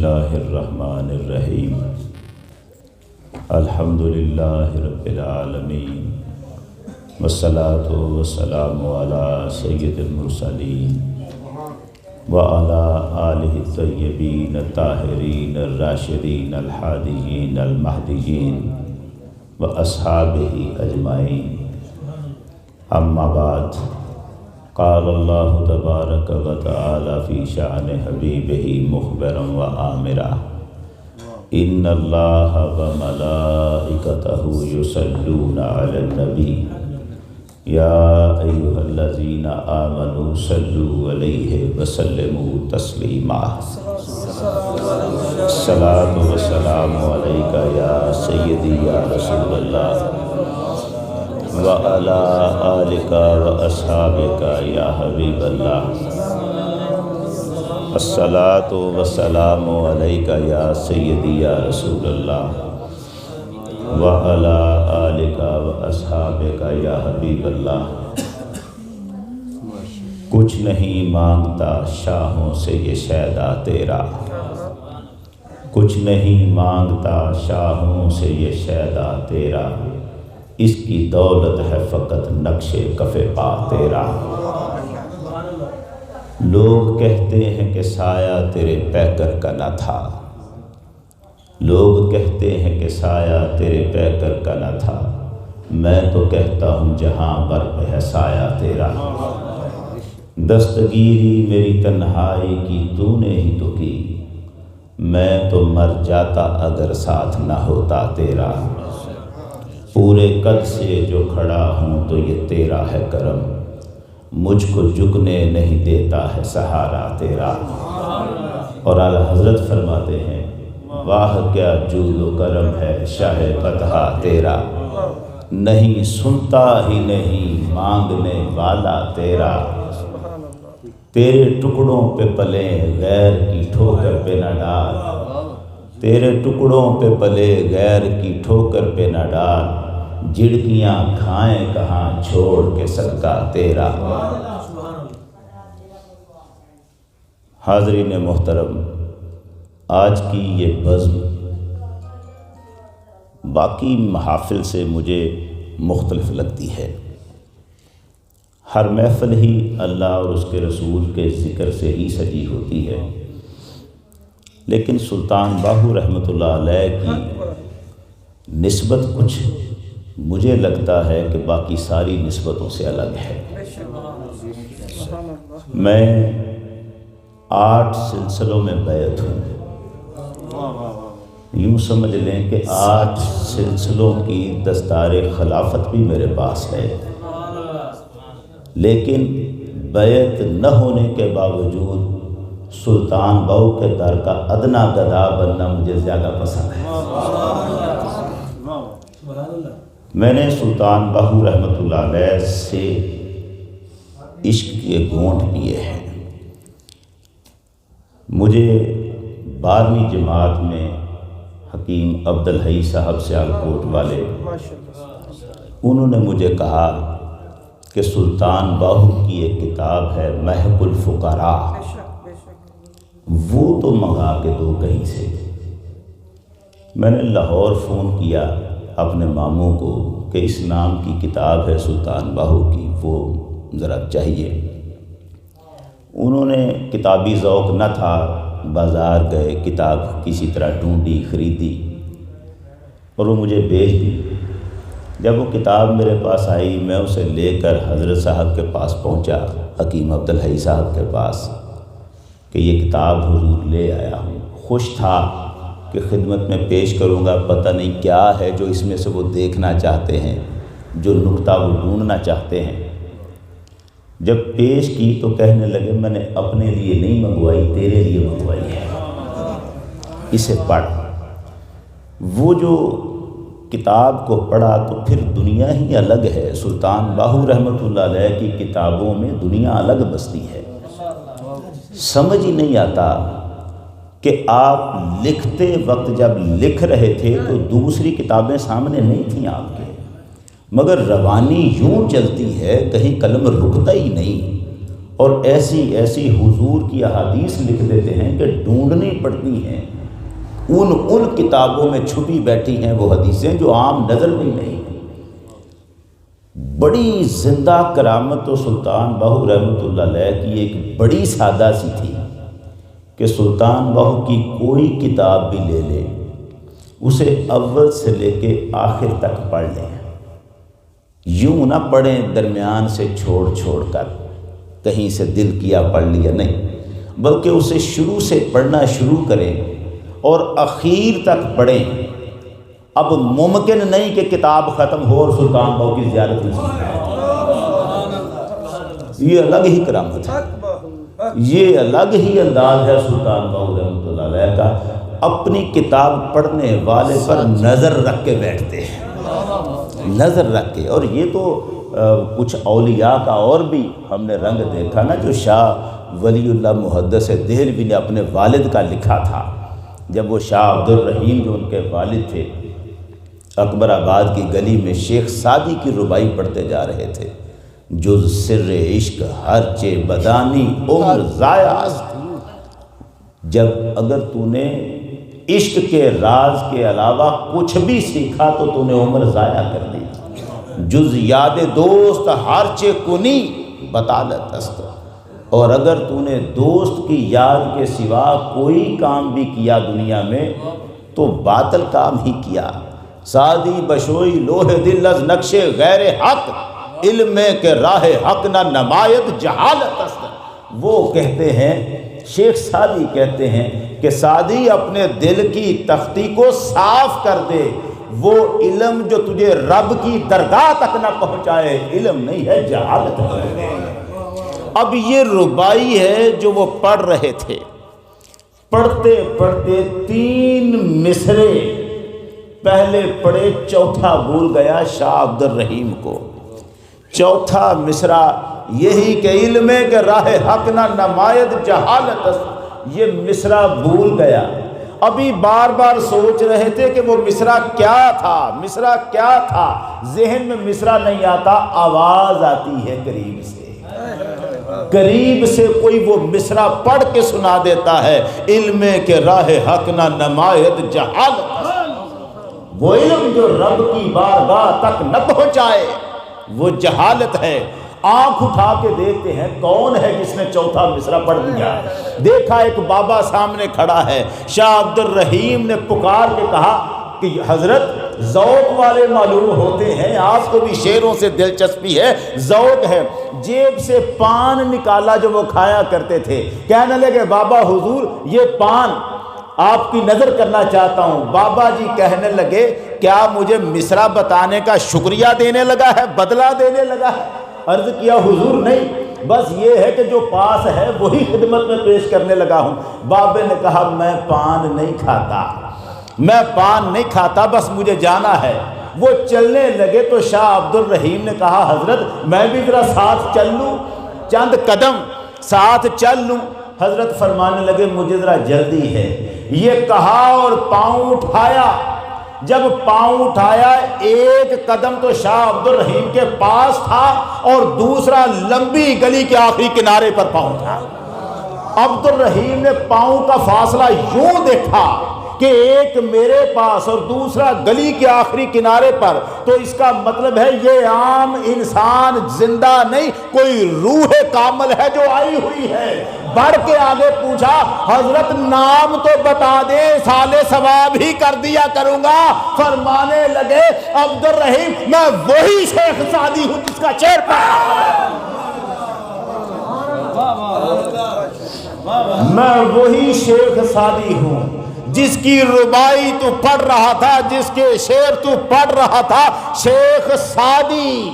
اللہ الرحمن الرحیم الحمدللہ رب العالمین والصلاة والسلام علی سید المرسلین وعلی آلہ الطیبین الطاہرین الراشدین الہادیین المہدیین واصحابہ اجمعین اما بعد قال اللہ تبارک و تعالی فی شأن حبیبہ مخبرا و آمرا ان اللہ و ملائکتہ یصلون علی النبی یا ایہا الذین آمنوا صلوا علیہ وسلموا تسلیما الصلاۃ والسلام علیک یا سیدی یا رسول اللہ وعلی آلک واصحابک یا حبیب اللہ الصلاۃ والسلام علیک یا سیدی یا رسول اللہ وعلی آلک واصحابک یا حبیب اللہ کچھ نہیں مانگتا شاہوں سے یہ شیدا تیرا کچھ نہیں مانگتا شاہوں سے یہ شیدا تیرا اس کی دولت ہے فقط نقش کف پا تیرا لوگ کہتے ہیں کہ سایہ تیرے پیکر کا نہ تھا لوگ کہتے ہیں کہ سایہ تیرے پیکر کا نہ تھا میں تو کہتا ہوں جہاں برپ ہے سایہ تیرا دستگیری میری تنہائی کی تو نے ہی تو کی میں تو مر جاتا اگر ساتھ نہ ہوتا تیرا پورے قد سے جو کھڑا ہوں تو یہ تیرا ہے کرم مجھ کو جھکنے نہیں دیتا ہے سہارا تیرا اور اعلیٰ حضرت فرماتے ہیں واہ کیا جود و کرم ہے شاہ فتح تیرا نہیں سنتا ہی نہیں مانگنے والا تیرا تیرے ٹکڑوں پہ پلے غیر کی ٹھوکر پہ نہ ڈال تیرے ٹکڑوں پہ پلے غیر کی ٹھوکر پہ نہ ڈال جھڑکیاں کھائیں کہاں چھوڑ کے صدقہ تیرا حاضرین محترم آج کی یہ بزم باقی محافل سے مجھے مختلف لگتی ہے ہر محفل ہی اللہ اور اس کے رسول کے ذکر سے ہی سجی ہوتی ہے لیکن سلطان باہو رحمۃ اللہ علیہ کی نسبت کچھ مجھے لگتا ہے کہ باقی ساری نسبتوں سے الگ ہے میں 8 سلسلوں میں بیعت ہوں یوں سمجھ لیں کہ 8 سلسلوں کی دستار خلافت بھی میرے پاس ہے لیکن بیعت نہ ہونے کے باوجود سلطان باہو کے در کا ادنا گدا بننا مجھے زیادہ پسند ہے میں نے سلطان باہو رحمۃ اللہ علیہ سے عشق کے گھونٹ پیے ہیں مجھے 12ویں جماعت میں حکیم عبدالحی صاحب سیالکوٹ والے انہوں نے مجھے کہا کہ سلطان باہو کی ایک کتاب ہے محب الفقراء وہ تو منگا کے دو کہیں سے میں نے لاہور فون کیا اپنے ماموں کو کہ اس نام کی کتاب ہے سلطان باہو کی وہ ذرا چاہیے انہوں نے کتابی ذوق نہ تھا بازار گئے کتاب کسی طرح ڈھونڈی خریدی اور وہ مجھے بھیج دی جب وہ کتاب میرے پاس آئی میں اسے لے کر حضرت صاحب کے پاس پہنچا حکیم عبدالحی صاحب کے پاس کہ یہ کتاب حضور لے آیا ہوں خوش تھا کہ خدمت میں پیش کروں گا پتہ نہیں کیا ہے جو اس میں سے وہ دیکھنا چاہتے ہیں جو نکتہ وہ ڈھونڈنا چاہتے ہیں جب پیش کی تو کہنے لگے میں نے اپنے لیے نہیں منگوائی تیرے لیے منگوائی ہے اسے پڑھ وہ جو کتاب کو پڑھا تو پھر دنیا ہی الگ ہے سلطان باہو رحمۃ اللہ علیہ کی کتابوں میں دنیا الگ بستی ہے سمجھ ہی نہیں آتا کہ آپ لکھتے وقت جب لکھ رہے تھے تو دوسری کتابیں سامنے نہیں تھیں آپ کے مگر روانی یوں چلتی ہے کہیں قلم رکتا ہی نہیں اور ایسی ایسی حضور کی احادیث لکھ دیتے ہیں کہ ڈھونڈنی پڑتی ہیں، ان کتابوں میں چھپی بیٹھی ہیں وہ حدیثیں جو عام نظر بھی نہیں ہیں۔ بڑی زندہ کرامت و سلطان باہو رحمۃ اللہ علیہ کی ایک بڑی سادہ سی تھی کہ سلطان باہو کی کوئی کتاب بھی لے لے، اسے اول سے لے کے آخر تک پڑھ لیں، یوں نہ پڑھیں درمیان سے چھوڑ چھوڑ کر، کہیں سے دل کیا پڑھ لیا، نہیں، بلکہ اسے شروع سے پڑھنا شروع کریں اور اخیر تک پڑھیں۔ اب ممکن نہیں کہ کتاب ختم ہو اور سلطان باہو کی زیارت نصیب نہ ہو، یہ الگ ہی کرامت ہے، یہ الگ ہی انداز ہے سلطان باہو رحمۃ اللہ علیہ کا۔ اپنی کتاب پڑھنے والے پر نظر رکھ کے بیٹھتے ہیں، نظر رکھ کے۔ اور یہ تو کچھ اولیاء کا اور بھی ہم نے رنگ دیکھا نا، جو شاہ ولی اللہ محدث دہلوی نے اپنے والد کا لکھا تھا، جب وہ شاہ عبد الرحیم جو ان کے والد تھے اکبر آباد کی گلی میں شیخ سعدی کی ربائی پڑھتے جا رہے تھے، جز سر عشق ہر چے بدانی عمر ضائع است۔ جب اگر تو نے عشق کے راز کے علاوہ کچھ بھی سیکھا تو نے عمر ضائع کر دی۔ جز یاد دوست ہر چے کنی بطالت است، اور اگر تو نے دوست کی یاد کے سوا کوئی کام بھی کیا دنیا میں تو باطل کام ہی کیا۔ سادی بشوئی لوہ دل از نقش غیر حق، علم کے راہ حق نہ نمایت جہالت است۔ وہ کہتے ہیں، شیخ سعدی کہتے ہیں کہ سعدی اپنے دل کی تختی کو صاف کر دے، وہ علم جو تجھے رب کی درگاہ تک نہ پہنچائے علم نہیں ہے، جہالت ہے۔ اب یہ ربائی ہے جو وہ پڑھ رہے تھے، پڑھتے پڑھتے 3 مصرے پہلے پڑھے، چوتھا بھول گیا شاہ عبد الرحیم کو۔ چوتھا مصرع یہی کہ علم کے راہ حق نہ نمایت جہالت است، یہ مصرع بھول گیا۔ ابھی بار بار سوچ رہے تھے کہ وہ مصرع کیا تھا، مصرع کیا تھا، ذہن میں مصرع نہیں آتا، آواز آتی ہے قریب سے، قریب سے کوئی وہ مصرع پڑھ کے سنا دیتا ہے، علم کے راہ حق نہ نمایت جہالت است۔ وہ علم جو رب کی بارگاہ تک نہ پہنچائے وہ جہالت ہے۔ آنکھ اٹھا کے دیکھتے ہیں کون ہے جس نے چوتھا مصرع پڑھ دیا۔ دیکھا ایک بابا سامنے کھڑا ہے، شاہ عبد الرحیم نے پکار کے کہا کہ حضرت ذوق والے معلوم ہوتے ہیں، آپ کو بھی شعروں سے دلچسپی ہے، ذوق ہے۔ جیب سے پان نکالا جو وہ کھایا کرتے تھے، کہنے لگے بابا حضور یہ پان آپ کی نظر کرنا چاہتا ہوں۔ بابا جی کہنے لگے کیا مجھے مصرع بتانے کا شکریہ دینے لگا ہے، بدلہ دینے لگا ہے؟ عرض کیا حضور نہیں، بس یہ ہے کہ جو پاس ہے وہی خدمت میں پیش کرنے لگا ہوں۔ بابے نے کہا میں پان نہیں کھاتا، میں پان نہیں کھاتا، بس مجھے جانا ہے۔ وہ چلنے لگے تو شاہ عبد الرحیم نے کہا حضرت میں بھی ذرا ساتھ چل لوں، چند قدم ساتھ چل لوں۔ حضرت فرمانے لگے مجھے ذرا جلدی ہے، یہ کہا اور پاؤں اٹھایا۔ جب پاؤں اٹھایا ایک قدم تو شاہ عبد الرحیم کے پاس تھا اور دوسرا لمبی گلی کے آخری کنارے پر پاؤں تھا۔ عبد الرحیم نے پاؤں کا فاصلہ یوں دیکھا کہ ایک میرے پاس اور دوسرا گلی کے آخری کنارے پر، تو اس کا مطلب ہے یہ عام انسان زندہ نہیں، کوئی روح کامل ہے جو آئی ہوئی ہے۔ بڑھ کے آگے پوچھا حضرت نام تو بتا دیں، سال ثواب ہی کر دیا کروں گا۔ فرمانے لگے عبد الرحیم میں وہی شیخ سعدی ہوں جس کا چہر میں وہی شیخ سعدی ہوں جس کی ربائی تو پڑھ رہا تھا، جس کے شعر تو پڑھ رہا تھا۔ شیخ سعدی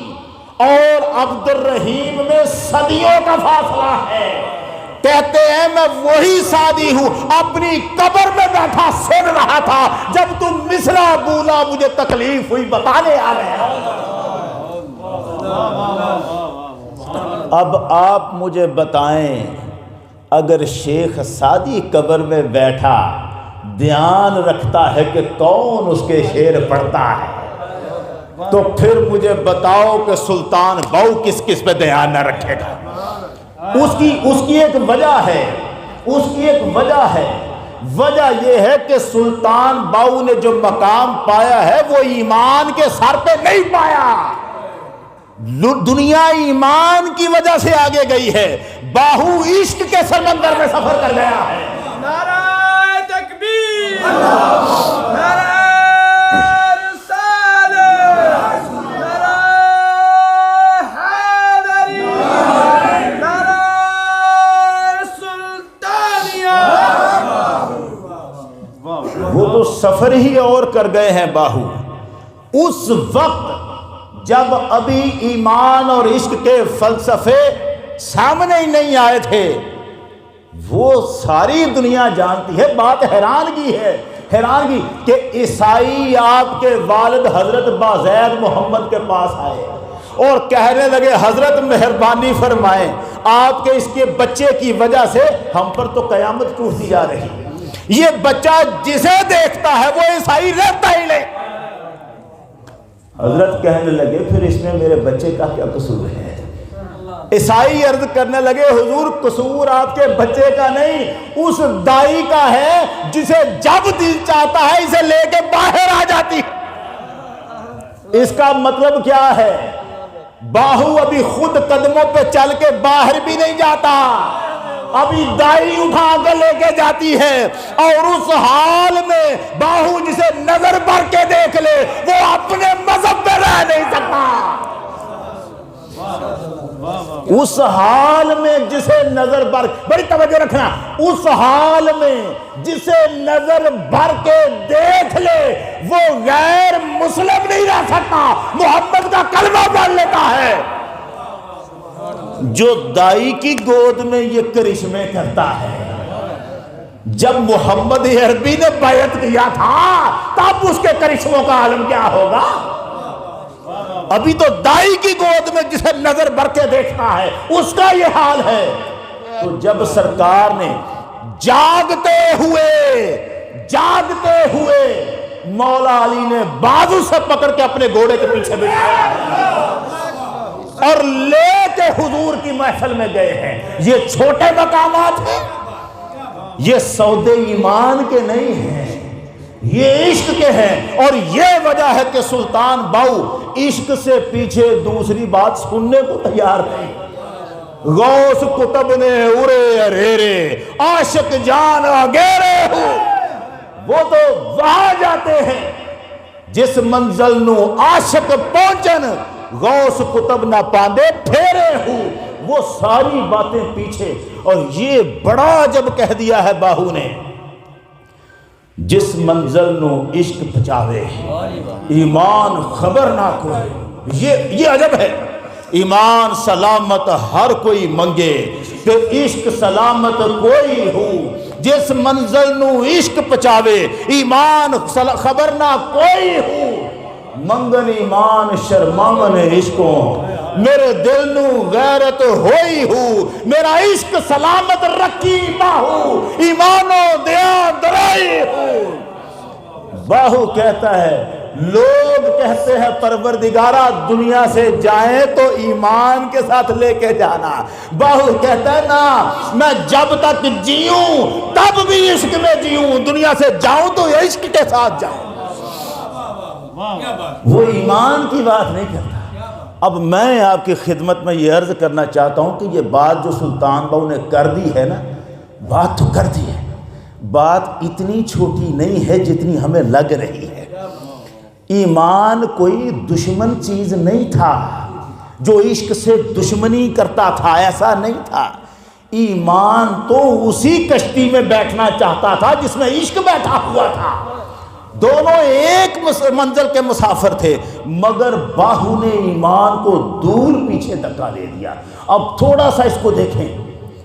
اور عبد الرحیم میں صدیوں کا فاصلہ ہے۔ کہتے ہیں میں وہی سعدی ہوں، اپنی قبر میں بیٹھا سن رہا تھا، جب تم مصرع بولا مجھے تکلیف ہوئی، بتانے آ گیا۔ اب آپ مجھے بتائیں اگر شیخ سعدی قبر میں بیٹھا دھیان رکھتا ہے کہ کون اس کے شعر پڑھتا ہے، تو پھر مجھے بتاؤ کہ سلطان باہو کس کس پہ دھیان نہ رکھے گا؟ اس کی ایک وجہ ہے، وجہ یہ ہے کہ سلطان باہو نے جو مقام پایا ہے وہ ایمان کے سر پہ نہیں پایا، دنیا ایمان کی وجہ سے آگے گئی ہے، باہو عشق کے سمندر میں سفر کر گیا ہے۔ نعرہ تکبیر، نعرہ رسالت، نعرہ حیدری، نعرہ سلطانیہ۔ وہ تو سفر ہی اور کر گئے ہیں باہو۔ اس وقت جب ابھی ایمان اور عشق کے فلسفے سامنے ہی نہیں آئے تھے، وہ ساری دنیا جانتی ہے۔ بات حیرانگی کہ عیسائی آپ کے والد حضرت بازید محمد کے پاس آئے اور کہنے لگے حضرت مہربانی فرمائیں، آپ کے اس کے بچے کی وجہ سے ہم پر تو قیامت ٹوٹتی جا رہی، یہ بچہ جسے دیکھتا ہے وہ عیسائی رہتا ہی نہیں۔ حضرت کہنے لگے پھر اس میں میرے بچے کا کیا قصور ہے؟ عیسائی عرض کرنے لگے حضور قصور آپ کے بچے کا نہیں، اس دائی کا ہے جسے جب دل چاہتا ہے اسے لے کے باہر آ جاتی۔ اس کا مطلب کیا ہے؟ باہو ابھی خود قدموں پہ چل کے باہر بھی نہیں جاتا، ابھی دائی اٹھا کر لے کے جاتی ہے، اور اس حال میں باہو جسے نظر بھر کے دیکھ لے وہ اپنے مذہب پہ رہ نہیں سکتا۔ اس حال میں جسے نظر بھر، بڑی توجہ رکھنا، اس حال میں جسے نظر بھر کے دیکھ لے وہ غیر مسلم نہیں رہ سکتا، محمد کا کلمہ پڑھ لیتا ہے۔ جو دائی کی گود میں یہ کرشمے کرتا ہے، جب محمد عربی نے بیعت کیا تھا تب اس کے کرشموں کا عالم کیا ہوگا؟ ابھی تو دائی کی گود میں جسے نظر بھر کے دیکھتا ہے اس کا یہ حال ہے۔ تو جب سرکار نے جاگتے ہوئے مولا علی نے بازو سے پکڑ کے اپنے گھوڑے کے پیچھے بٹھایا اور لے کے حضور کی محفل میں گئے ہیں۔ یہ چھوٹے مقامات ہیں، یہ سودے ایمان کے نہیں ہیں، یہ عشق کے ہیں، اور یہ وجہ ہے کہ سلطان باہو عشق سے پیچھے دوسری بات سننے کو تیار نہیں۔ غوث کتب نے ارے ارے عاشق جان اگیرے ہو، وہ تو وہاں جاتے ہیں جس منزل نو عاشق پہنچن، غوث کتب نہ پاندے پھیرے ہو، وہ ساری باتیں پیچھے۔ اور یہ بڑا جب کہہ دیا ہے باہو نے، جس منزل نو عشق پچاوے ایمان خبر نہ کوئی، یہ عجب ہے۔ ایمان سلامت ہر کوئی منگے کہ عشق سلامت کوئی ہو، جس منزل نو عشق پچاوے ایمان خبر نہ کوئی ہو، منگن ایمان شرماون عشقوں، میرے دل نو غیرت ہوئی ہو، میرا عشق سلامت رکھی باہو، ایمانو دیا درائی ہو۔ باہو کہتا ہے، لوگ کہتے ہیں پروردگارہ دنیا سے جائیں تو ایمان کے ساتھ لے کے جانا، باہو کہتا ہے نا، میں جب تک جیوں تب بھی عشق میں جیوں، دنیا سے جاؤں تو عشق کے ساتھ جاؤں۔ وہ ایمان کی بات نہیں کرتا۔ اب میں آپ کی خدمت میں یہ عرض کرنا چاہتا ہوں کہ یہ بات جو سلطان باہو نے کر دی ہے نا، بات تو کر دی ہے، بات اتنی چھوٹی نہیں ہے جتنی ہمیں لگ رہی ہے۔ ایمان کوئی دشمن چیز نہیں تھا جو عشق سے دشمنی کرتا تھا، ایسا نہیں تھا۔ ایمان تو اسی کشتی میں بیٹھنا چاہتا تھا جس میں عشق بیٹھا ہوا تھا، دونوں ایک منزل کے مسافر تھے، مگر باہو نے ایمان کو دور پیچھے دھکا دے دیا۔ اب تھوڑا سا اس کو دیکھیں،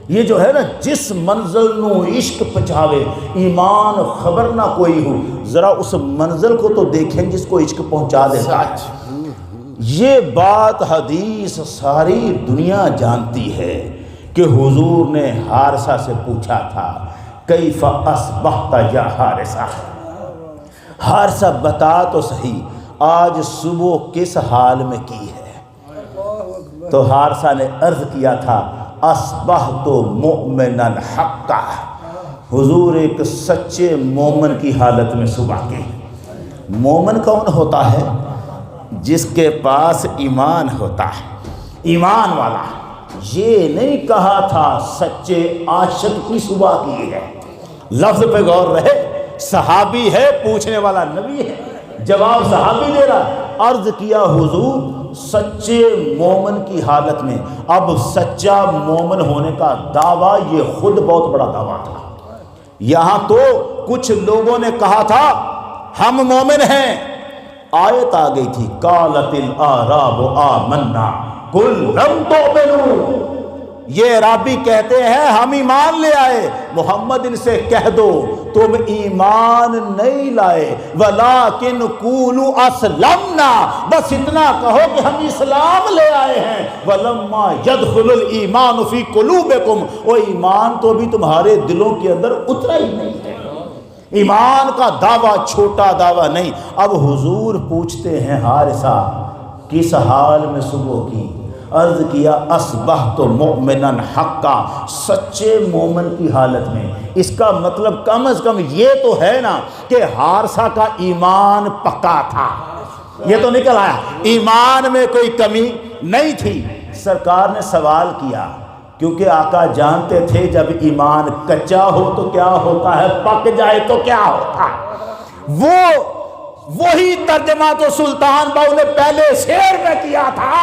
یہ جو ہے نا، جس منزل نو عشق پچھاوے ایمان خبر نہ کوئی ہو، ذرا اس منزل کو تو دیکھیں جس کو عشق پہنچا دیتا ہے۔ یہ بات حدیث ساری دنیا جانتی ہے کہ حضور نے حارثہ سے پوچھا تھا، کیف اصبحت یا حارثہ، حارثہ بتا تو صحیح آج صبح کس حال میں کی ہے؟ تو حارثہ نے عرض کیا تھا، اصبحت مؤمنا حقا، حضور ایک سچے مومن کی حالت میں صبح کے۔ مومن کون ہوتا ہے؟ جس کے پاس ایمان ہوتا ہے، ایمان والا۔ یہ نہیں کہا تھا سچے عاشق کی صبح کی ہے، لفظ پہ غور رہے، صحابی ہے، پوچھنے والا نبی ہے، جواب صحابی دے رہا۔ عرض کیا حضور سچے مومن کی حالت میں، اب سچا مومن ہونے کا دعویٰ یہ خود بہت بڑا دعویٰ تھا۔ یہاں تو کچھ لوگوں نے کہا تھا ہم مومن ہیں، آیت آ گئی تھی قالت الاعراب آمنا قل لم تؤمنوا، یہ عرابی کہتے ہیں ہم ایمان لے آئے، محمد ان سے کہہ دو تم ایمان نہیں لائے، ولیکن قولوا اسلمنا، بس اتنا کہو کہ ہم اسلام لے آئے ہیں، ولما يدخل الایمان فی قلوبکم، وہ ایمان تو بھی تمہارے دلوں کے اندر اترا ہی نہیں ہے۔ ایمان کا دعویٰ چھوٹا دعویٰ نہیں۔ اب حضور پوچھتے ہیں حارثہ کس حال میں صبح کی؟ عرض کیا اصبحت مؤمنا حقا، سچے مومن کی حالت میں۔ اس کا مطلب کم از کم یہ تو ہے نا کہ حارثہ کا ایمان پکا تھا، یہ تو نکل آیا ایمان میں کوئی کمی نہیں تھی۔ سرکار نے سوال کیا کیونکہ آقا جانتے تھے جب ایمان کچا ہو تو کیا ہوتا ہے، پک جائے تو کیا ہوتا ہے۔ وہی ترجمہ تو سلطان باہو نے پہلے شعر میں کیا تھا،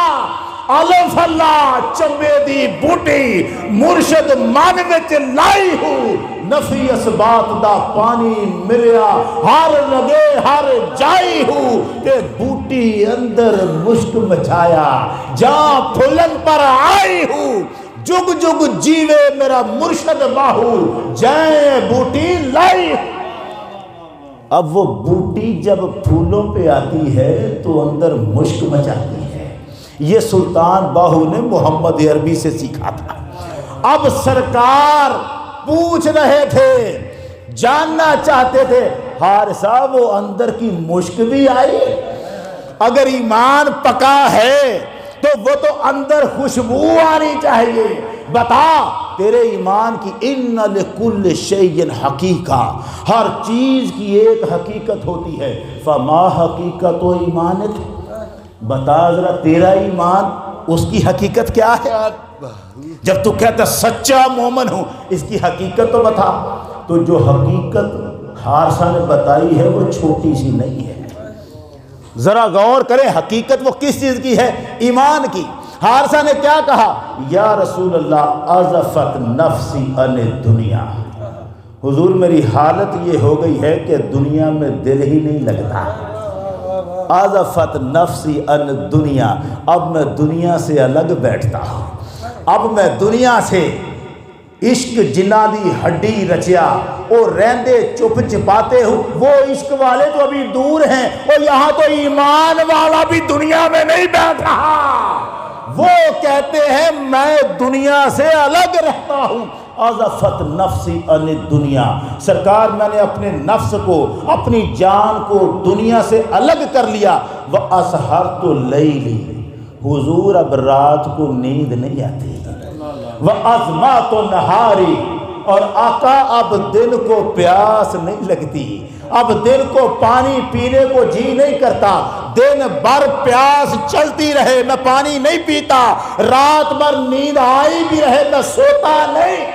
الف اللہ چمبے دی بوٹی مرشد من وچ لائی ہوں، نفی اسبات دا پانی ملیا ہر لگے ہر جائی ہوں، کہ بوٹی اندر مشک مچھایا جہاں پھولن پر آئی ہوں، جگ جگ جیوے میرا مرشد باہو جائیں بوٹی لائی۔ اب وہ بوٹی جب پھولوں پہ آتی ہے تو اندر مشک مچاتی ہے، یہ سلطان باہو نے محمد عربی سے سیکھا تھا۔ اب سرکار پوچھ رہے تھے، جاننا چاہتے تھے حارثہ وہ اندر کی مشک بھی آئی؟ اگر ایمان پکا ہے تو وہ تو اندر خوشبو آنی چاہیے، بتا تیرے ایمان کی ان لکل شیء حقیقہ، ہر چیز کی ایک حقیقت ہوتی ہے، فما حقیقت و ایمانت، بتا ذرا تیرا ایمان اس کی حقیقت کیا ہے؟ جب تو کہتا سچا مومن ہوں اس کی حقیقت تو بتا۔ تو جو حقیقت حارثہ نے بتائی ہے وہ چھوٹی سی نہیں ہے، ذرا غور کریں حقیقت وہ کس چیز کی ہے؟ ایمان کی۔ حارثہ نے کیا کہا؟ یا رسول اللہ عزفت نفسی عن الدنیا، حضور میری حالت یہ ہو گئی ہے کہ دنیا میں دل ہی نہیں لگتا، عزفت نفسی عن الدنیا، اب میں دنیا سے الگ بیٹھتا ہوں، اب میں دنیا سے عشق جنہ دی ہڈی رچیا اور رہندے چپ چپاتے ہوں، وہ عشق والے تو ابھی دور ہیں، اور یہاں تو ایمان والا بھی دنیا میں نہیں بیٹھ رہا، وہ کہتے ہیں میں دنیا سے الگ رہتا ہوں۔ عزفت نفسی عن الدنیا، سرکار میں نے اپنے نفس کو اپنی جان کو دنیا سے الگ کر لیا۔ وَأَسْحَرْتُ اللَّيْلِ، حضور اب رات کو نیند نہیں آتی۔ وَأَظْمَأْتُ النَّهَارِ، اور آقا اب دل کو پیاس نہیں لگتی، اب دل کو پانی پینے کو جی نہیں کرتا، دن بھر پیاس چلتی رہے میں پانی نہیں پیتا، رات بھر نیند آئی بھی رہے میں سوتا نہیں۔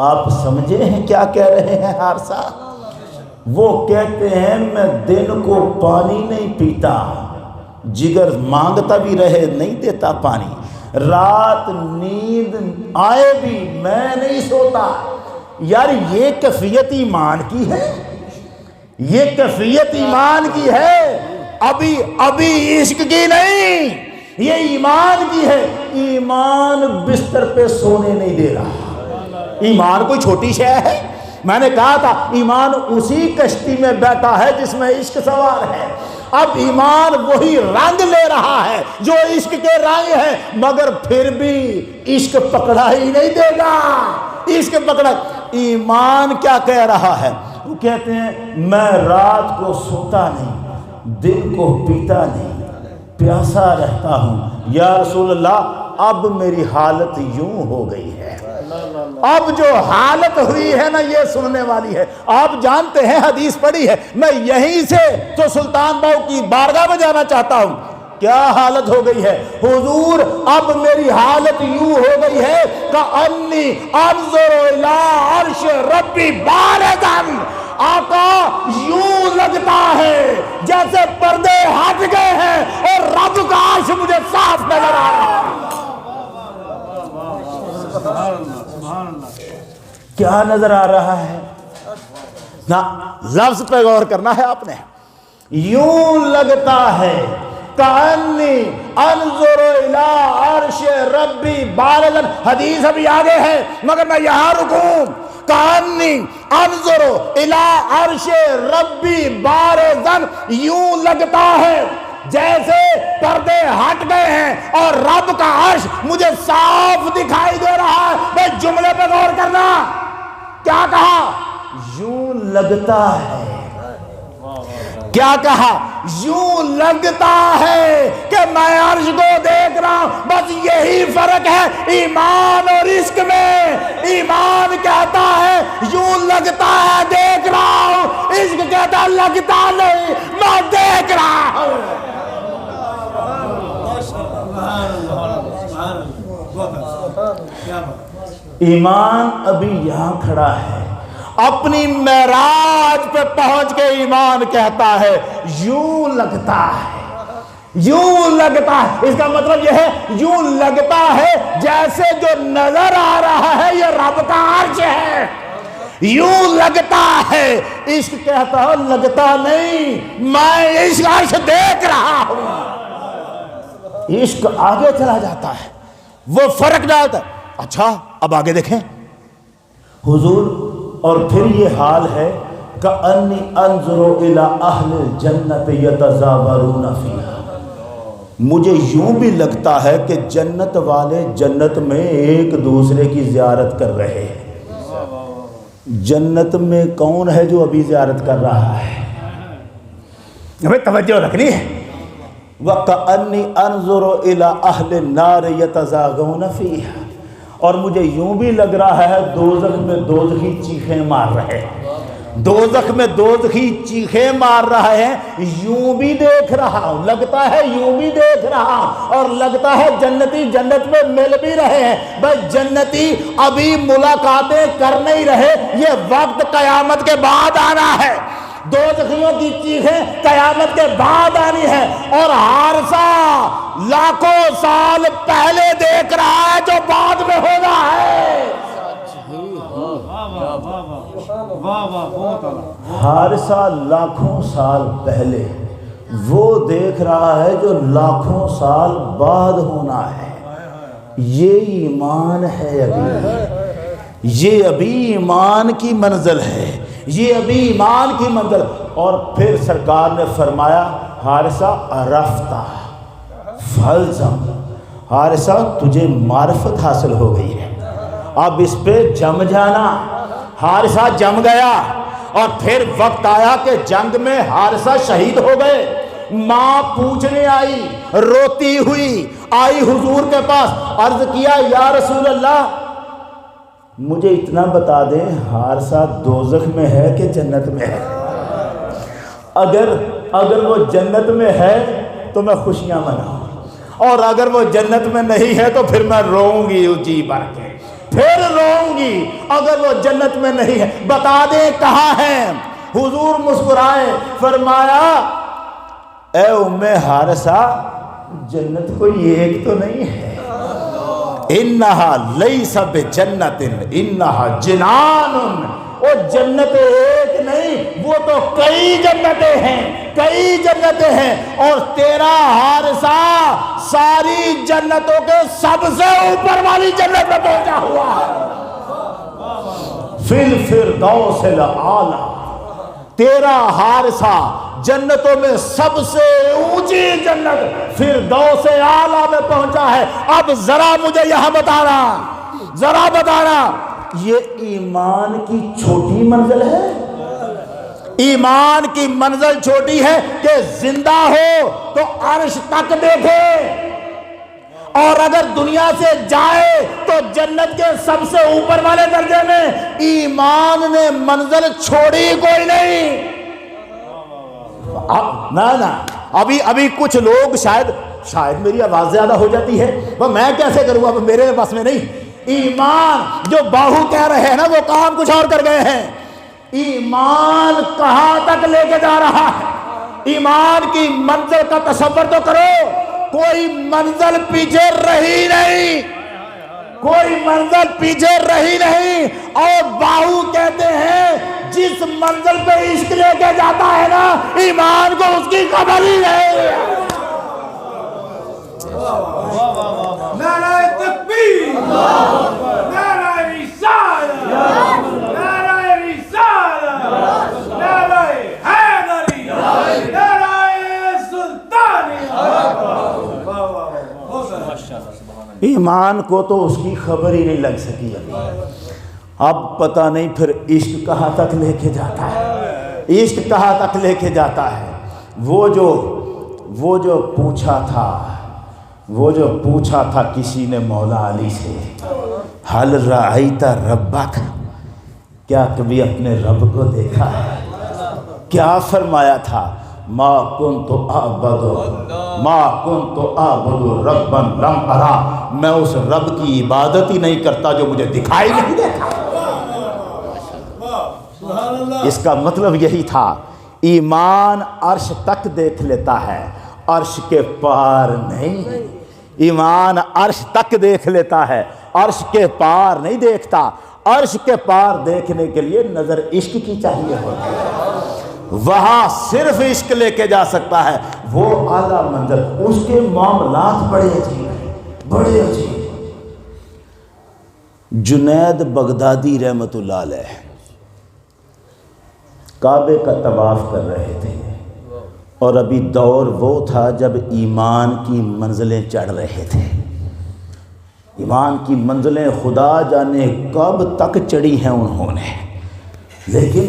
آپ سمجھے ہیں کیا کہہ رہے ہیں حارثہ؟ وہ کہتے ہیں میں دن کو پانی نہیں پیتا، جگر مانگتا بھی رہے نہیں دیتا پانی، رات نیند آئے بھی میں نہیں سوتا۔ یار یہ کیفیت ایمان کی ہے، یہ کیفیت ایمان کی ہے، ابھی عشق کی نہیں، یہ ایمان کی ہے۔ ایمان بستر پہ سونے نہیں دے رہا، ایمان کوئی چھوٹی شے ہے؟ میں نے کہا تھا ایمان اسی کشتی میں بیٹھا ہے جس میں عشق سوار ہے۔ اب ایمان وہی رنگ لے رہا ہے جو عشق کے رنگ ہے، مگر پھر بھی عشق پکڑا ہی نہیں دے گا، عشق پکڑا۔ ایمان کیا کہہ رہا ہے؟ وہ کہتے ہیں میں رات کو سوتا نہیں، دن کو پیتا نہیں، پیاسا رہتا ہوں۔ یا رسول اللہ اب میری حالت یوں ہو گئی ہے. اب جو حالت ہوئی ہے نا یہ سننے والی ہے. آپ جانتے ہیں حدیث پڑھی ہے. میں یہیں سے تو سلطان باؤ کی بارگاہ میں جانا چاہتا ہوں. کیا حالت ہو گئی ہے حضور؟ اب میری حالت یوں ہو گئی ہے کأنی انظر الی عرش ربی بارزاً. آقا یوں لگتا ہے جیسے پردے ہٹ گئے ہیں اور رب کا عرش مجھے صاف نظر آ رہا ہے. کیا نظر آ رہا ہے؟ نا لفظ پہ غور کرنا ہے آپ نے. یوں لگتا ہے کأنی انظر الی عرش ربی بارزاً. حدیث ابھی آگے ہے مگر میں یہاں رکوں. کأنی انظر الی عرش ربی بارزاً. یوں لگتا ہے جیسے پردے ہٹ گئے ہیں اور رب کا عرش مجھے صاف دکھائی دے رہا ہے. میں جملے پہ غور کرنا. کیا کہا؟ یوں لگتا ہے. کیا کہا؟ یوں لگتا ہے کہ میں عرش کو دیکھ رہا ہوں. بس یہی فرق ہے ایمان اور عشق میں. ایمان کہتا ہے یوں لگتا ہے دیکھ رہا ہوں. عشق کہتا ہے لگتا نہیں میں دیکھ رہا ہوں. ایمان ابھی یہاں کھڑا ہے. اپنی معراج پہ پہنچ کے ایمان کہتا ہے یوں لگتا ہے. یوں لگتا ہے اس کا مطلب یہ ہے یوں لگتا ہے جیسے جو نظر آ رہا ہے یہ رب کا عرش ہے. یوں لگتا ہے. عشق کہتا ہے لگتا نہیں میں عشق عرش دیکھ رہا ہوں. عشق آگے چلا جاتا ہے وہ فرق ڈالتا ہے. اچھا اب آگے دیکھیں حضور. اور پھر یہ حال ہے کأنی انظر الی اہل الجنت یتزاورون فیہا. مجھے یوں بھی لگتا ہے کہ جنت والے جنت میں ایک دوسرے کی زیارت کر رہے ہیں. جنت میں کون ہے جو ابھی زیارت کر رہا ہے؟ ہمیں توجہ رکھنی ہے. وَكَأَنِّي أَنظُرُ إِلَىٰ أَهْلِ النَّارِ يَتَزَاغُونَ فِيهَا. اور مجھے یوں بھی لگ رہا ہے دوزخ میں دوزخی چیخیں مار رہے ہیں. دوزخ میں دوزخی چیخیں مار رہے ہیں. یوں بھی دیکھ رہا ہوں لگتا ہے یوں بھی دیکھ رہا ہوں. اور لگتا ہے جنتی جنت میں مل بھی رہے ہیں. بس جنتی ابھی ملاقاتیں کر نہیں رہے. یہ وقت قیامت کے بعد آنا ہے. دوزخیوں کی چیخیں قیامت کے بعد آنی ہے. اور حارثہ لاکھوں سال پہلے دیکھ رہا ہے جو بعد میں ہونا ہے. حارثہ لاکھوں سال پہلے وہ دیکھ رہا ہے جو لاکھوں سال بعد ہونا ہے. یہ ایمان ہے ابھی. یہ ابھی ایمان کی منزل ہے. یہ ابھی ایمان کی منزل. اور پھر سرکار نے فرمایا حارثہ عرفتہ فالزم. حارثہ تجھے معرفت حاصل ہو گئی ہے اب اس پہ جم جانا. حارثہ جم گیا. اور پھر وقت آیا کہ جنگ میں حارثہ شہید ہو گئے. ماں پوچھنے آئی روتی ہوئی آئی حضور کے پاس. عرض کیا یا رسول اللہ مجھے اتنا بتا دیں حارثہ دوزخ میں ہے کہ جنت میں ہے؟ اگر وہ جنت میں ہے تو میں خوشیاں مناؤں اور اگر وہ جنت میں نہیں ہے تو پھر میں روؤں گی جی بھر کے. پھر روؤں گی. اگر وہ جنت میں نہیں ہے بتا دیں کہاں ہیں. حضور مسکرائے فرمایا اے ام حارثہ جنت کوئی ایک تو نہیں ہے. انہا لیس بجنت انہا جنان. وہ جنت ایک نہیں وہ تو کئی جنتیں ہیں. کئی جنتیں ہیں. اور تیرا حارثہ ساری جنتوں کے سب سے اوپر والی جنت میں پہنچا ہوا ہے. فی الفردوس الاعلی. تیرا حارثہ جنتوں میں سب سے اونچی جنت فردوس اعلیٰ میں پہنچا ہے. اب ذرا مجھے یہاں بتانا یہ ایمان کی چھوٹی منزل ہے. ایمان کی منزل چھوٹی ہے کہ زندہ ہو تو عرش تک دیکھے. اور اگر دنیا سے جائے تو جنت کے سب سے اوپر والے درجے میں، ایمان نے منزل چھوڑی کوئی نہیں۔ نا ابھی کچھ لوگ شاید میری آواز زیادہ ہو جاتی ہے، وہ میں کیسے کروں، اب میرے بس میں نہیں۔ ایمان جو باہو کہہ رہے ہیں نا، وہ کام کچھ اور کر گئے ہیں۔ ایمان کہاں تک لے کے جا رہا ہے؟ ایمان کی منزل کا تصور تو کرو، کوئی منزل پیچھے رہی نہیں، کوئی منزل پیچھے رہی نہیں۔ اور باہو کہتے ہیں جس منزل پہ عشق لے کے جاتا ہے نا، ایمان کو اس کی خبر ہی نہیں۔ نعرہ تکبیر، نعرہ رسالہ، نعرہ رسالہ، نعرہ حیدری، نعرہ سلطانیہ۔ ایمان کو تو اس کی خبر ہی نہیں لگ سکی اب پتہ نہیں پھر عشق کہاں تک لے کے جاتا ہے، عشق کہاں تک لے کے جاتا ہے۔ وہ جو پوچھا تھا کسی نے مولا علی سے، حل رأیت ربک، کیا کبھی اپنے رب کو دیکھا ہے؟ کیا فرمایا تھا؟ ما کنت اعبد ربا لم ارا، میں اس رب کی عبادت ہی نہیں کرتا جو مجھے دکھائی نہیں دیتا۔ اس کا مطلب یہی تھا، ایمان عرش تک دیکھ لیتا ہے، عرش کے پار نہیں۔ ایمان عرش تک دیکھ لیتا ہے، عرش کے پار نہیں دیکھتا۔ عرش کے پار دیکھنے کے لیے نظر عشق کی چاہیے ہوتی ہے، وہاں صرف عشق لے کے جا سکتا ہے، وہ اعلیٰ منزل۔ اس کے معاملات بڑے عجیب ہیں، بڑے عجیب۔ جنید بغدادی رحمۃ اللہ علیہ کعبے کا طواف کر رہے تھے، اور ابھی دور وہ تھا جب ایمان کی منزلیں چڑھ رہے تھے۔ ایمان کی منزلیں خدا جانے کب تک چڑھی ہیں انہوں نے، لیکن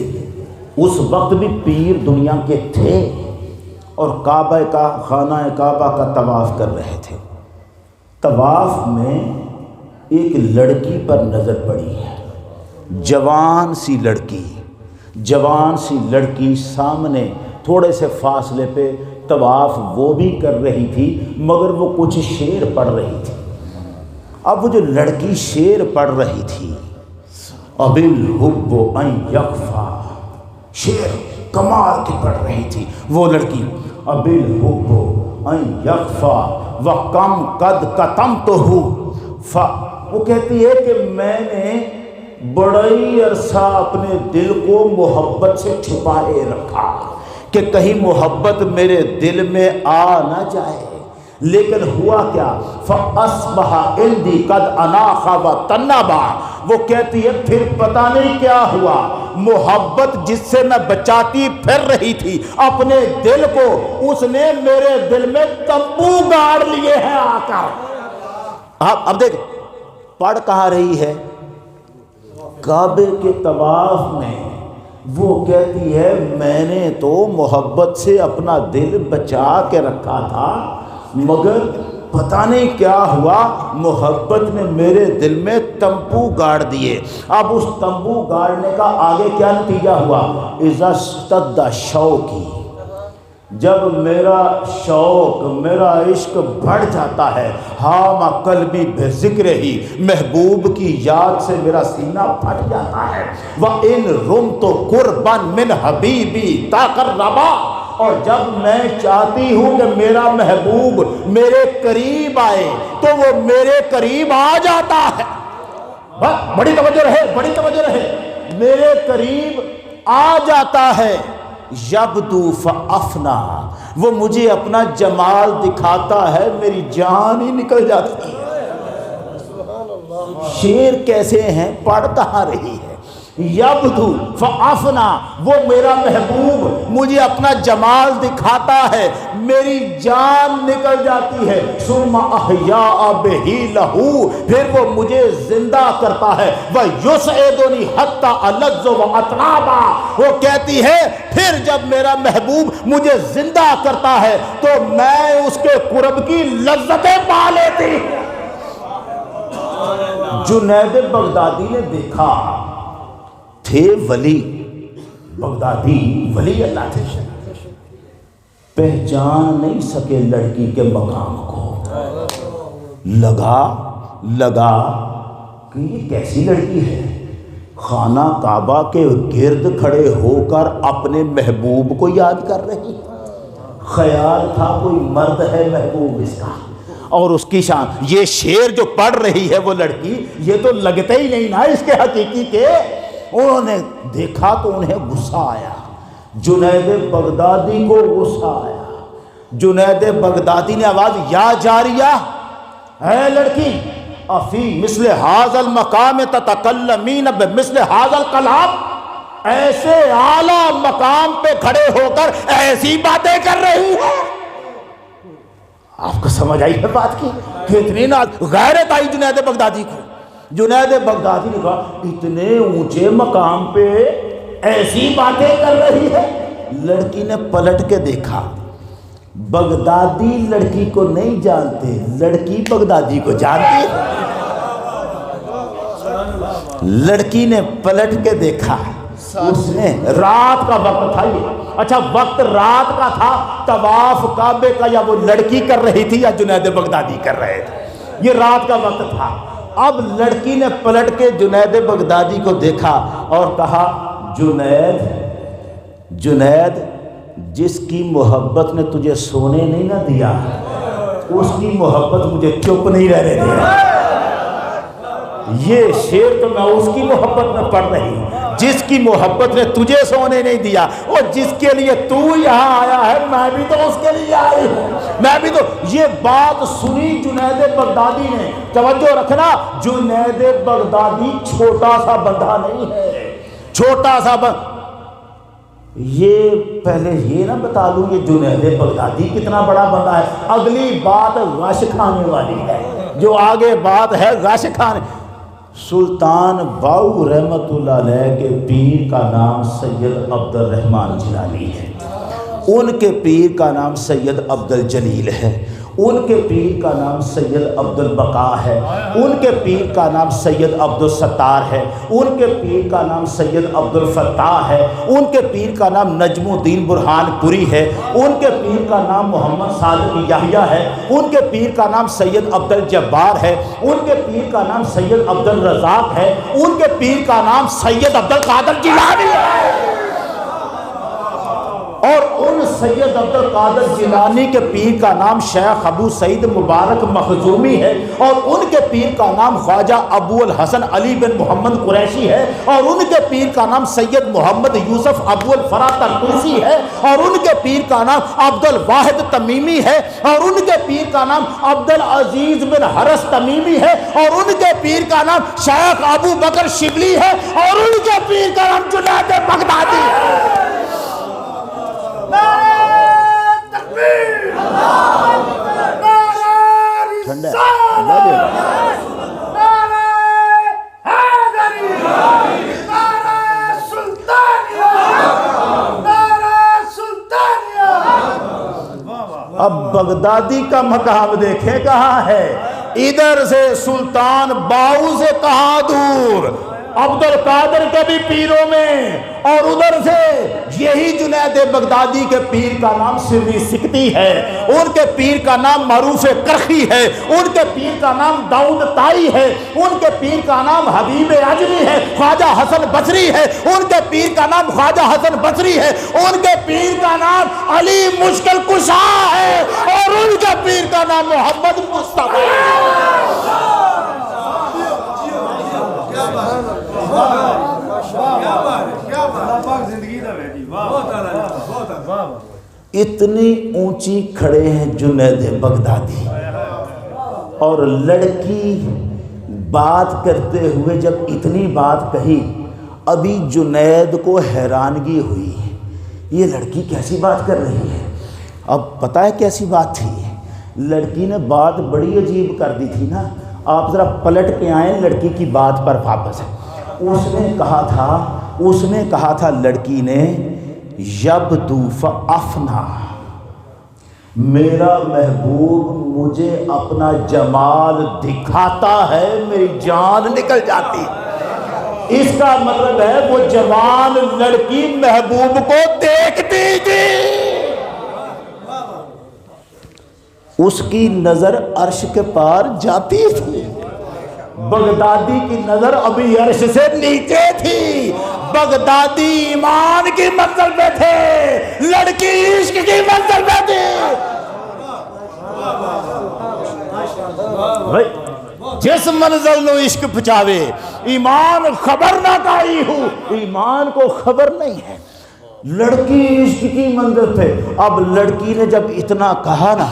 اس وقت بھی پیر دنیا کے تھے اور خانہ کعبہ کا طواف کر رہے تھے۔ طواف میں ایک لڑکی پر نظر پڑی ہے، جوان سی لڑکی سامنے تھوڑے سے فاصلے پہ طواف وہ بھی کر رہی تھی، مگر وہ کچھ شعر پڑھ رہی تھی۔ اب وہ جو لڑکی شعر پڑھ رہی تھی، ابِالْحُبُّ أَن يَكْفَى، شعر کمال کی پڑھ رہی تھی وہ لڑکی، ابِالْحُبُّ أَن يَكْفَى وَكَمْ قَدْ كَتَمْتُهُ، وہ کہتی ہے کہ میں نے بڑا ہی عرصہ اپنے دل کو محبت سے چھپائے رکھا کہ کہیں محبت میرے دل میں آ نہ جائے، لیکن ہوا کیا؟ فَأَصْبَحَ عِنْدِي قَدْ أَنَاخَ وَتَنَّبَا، وہ کہتی ہے پھر پتہ نہیں کیا ہوا، محبت جس سے میں بچاتی پھر رہی تھی اپنے دل کو، اس نے میرے دل میں تمبو گاڑ لیے ہیں آ کر۔ اب دیکھ پڑھ کہاں رہی ہے؟ کعبے کے طواف میں۔ وہ کہتی ہے میں نے تو محبت سے اپنا دل بچا کے رکھا تھا، مگر پتہ نہیں کیا ہوا، محبت نے میرے دل میں تمبو گاڑ دیے۔ اب اس تمبو گاڑنے کا آگے کیا نتیجہ ہوا؟ اذا اشتد شوقی، جب میرا شوق، میرا عشق بڑھ جاتا ہے، ہام قلبی بذکر ہی، محبوب کی یاد سے میرا سینہ پھٹ جاتا ہے، وَإِن رُمْتُ قُرْبًا مِّنْ حَبِيبِي تَقَرَّبًا، اور جب میں چاہتی ہوں کہ میرا محبوب میرے قریب آئے تو وہ میرے قریب آ جاتا ہے۔ بڑی توجہ رہے، میرے قریب آ جاتا ہے۔ یبدو فافنا، وہ مجھے اپنا جمال دکھاتا ہے، میری جان ہی نکل جاتی ہے۔ شعر کیسے ہیں؟ پڑھ کہاں رہی ہے؟ یبدو فافنا، وہ میرا محبوب مجھے اپنا جمال دکھاتا ہے، میری جان نکل جاتی ہے، ثم احیا بہ لہو، پھر وہ مجھے زندہ کرتا ہے، ویسعدنی حتی الذ واطنابا، وہ کہتی ہے پھر جب میرا محبوب مجھے زندہ کرتا ہے تو میں اس کے قرب کی لذتیں پا لیتی۔ جنید بغدادی نے دیکھا، تھے ولی، بغدادی ولی اللہ تھے، پہچان نہیں سکے لڑکی کے مقام کو، لگا کہ یہ کیسی لڑکی ہے، خانہ کعبہ کے گرد کھڑے ہو کر اپنے محبوب کو یاد کر رہی، خیال تھا کوئی مرد ہے محبوب اس کا، اور اس کی شان، یہ شعر جو پڑھ رہی ہے وہ لڑکی، یہ تو لگتے ہی نہیں نا اس کے حقیقی کے۔ انہوں نے دیکھا تو انہیں غصہ آیا، جنید بغدادی کو غصہ آیا۔ جنید بغدادی نے آواز، یا جاریہ، اے لڑکی، افی مثل ھذا المقام تتکلمین بمثل ھذا الکلام، ایسے اعلیٰ مقام پہ کھڑے ہو کر ایسی باتیں کر رہی ہے۔ آپ کو سمجھ آئی ہے بات کی؟ کتنی غیرت آئی جنید بغدادی کو۔ جنید بغدادی نے کہا اتنے اونچے مقام پہ ایسی باتیں کر رہی ہے۔ لڑکی نے پلٹ کے دیکھا، بغدادی لڑکی کو نہیں جانتے، لڑکی بغدادی کو جانتی ہے۔ لڑکی نے پلٹ کے دیکھا، اس نے، رات کا وقت تھا یہ، اچھا وقت رات کا تھا، طواف کعبے کا یا وہ لڑکی کر رہی تھی یا جنید بغدادی کر رہے تھے، یہ رات کا وقت تھا۔ اب لڑکی نے پلٹ کے جنید بغدادی کو دیکھا اور کہا، جنید، جس کی محبت نے تجھے سونے نہیں نہ دیا، اس کی محبت مجھے چپ نہیں رہنے دیا۔ یہ شعر تو میں اس کی محبت میں پڑھ رہی ہوں جس کی محبت نے تجھے سونے نہیں دیا، اور جس کے لیے تو یہاں آیا ہے میں بھی تو اس کے لیے آئی ہوں، میں بھی تو۔ یہ بات سنی جنید بغدادی نے، توجہ رکھنا، جنید بغدادی چھوٹا سا بندہ نہیں ہے، چھوٹا سا یہ پہلے یہ نہ بتا لوں یہ جنید بغدادی کتنا بڑا بندہ ہے، اگلی بات غش کھانے والی ہے، جو آگے بات ہے غش کھانے۔ سلطان باؤ رحمت اللہ علیہ کے پیر کا نام سید عبد الرحمن جیلانی ہے، ان کے پیر کا نام سید عبد الجلیل ہے، ان کے پیر کا نام سید عبد البقا ہے، ان کے پیر کا نام سید عبد الستار ہے، ان کے پیر کا نام سید عبد الفتاح ہے، ان کے پیر کا نام نجم الدین برہان پوری ہے، ان کے پیر کا نام محمد صادق یحییٰ ہے، ان کے پیر کا نام سید عبد الجبار ہے، ان کے پیر کا نام سید عبد الرزاق ہے، ان کے پیر کا نام سید عبد القادر جیلانی ہے۔ اور ان سید عبد القادر جیلانی کے پیر کا نام شیخ ابو سعید مبارک مخزومی ہے، اور ان کے پیر کا نام خواجہ ابو الحسن علی بن محمد قریشی ہے، اور ان کے پیر کا نام سید محمد یوسف ابو الفرا طرطوسی ہے، اور ان کے پیر کا نام عبد الواحد تمیمی ہے، اور ان کے پیر کا نام عبد العزیز بن حرس تمیمی ہے، اور ان کے پیر کا نام شیخ ابو بکر شبلی ہے، اور ان کے پیر کا نام جنید بغدادی ہے۔ اب بغدادی کا مقام دیکھیں کہاں ہے، ادھر سے سلطان باؤ سے کہاں دور، عبد القادر کے بھی پیروں میں، اور ادھر سے یہی جنید بغدادی کے پیر کا نام سری سکتی ہے، ان کے پیر کا نام معروف کرخی ہے، ان کے پیر کا نام داؤد تائی ہے، ان کے پیر کا نام حبیب عجمی ہے، خواجہ حسن بصری ہے، ان کے پیر کا نام خواجہ حسن بصری ہے، ان کے پیر کا نام علی مشکل کشا ہے، اور ان کے پیر کا نام محمد مصطفیٰ ہے۔ اتنی اونچی کھڑے ہیں جنید بغدادی، اور لڑکی بات کرتے ہوئے جب اتنی بات کہی، ابھی جنید کو حیرانگی ہوئی، یہ لڑکی کیسی بات کر رہی ہے۔ اب پتہ ہے کیسی بات تھی؟ لڑکی نے بات بڑی عجیب کر دی تھی نا، آپ ذرا پلٹ کے آئیں لڑکی کی بات پر واپس۔ اس نے کہا تھا لڑکی نے یبدو فافنا، میرا محبوب مجھے اپنا جمال دکھاتا ہے، میری جان نکل جاتی۔ اس کا مطلب ہے وہ جوان لڑکی محبوب کو دیکھتی تھی، اس کی نظر عرش کے پار جاتی تھی۔ بغدادی کی نظر ابھی عرش سے نیچے تھی، بغدادی ایمان کی منزل پہ تھے، لڑکی عشق کی منزل پہ تھی۔ جس منزل نو عشق پچاوے ایمان خبر نہ کائی ہو، ایمان کو خبر نہیں ہے۔ لڑکی عشق کی منزل پہ، اب لڑکی نے جب اتنا کہا نا،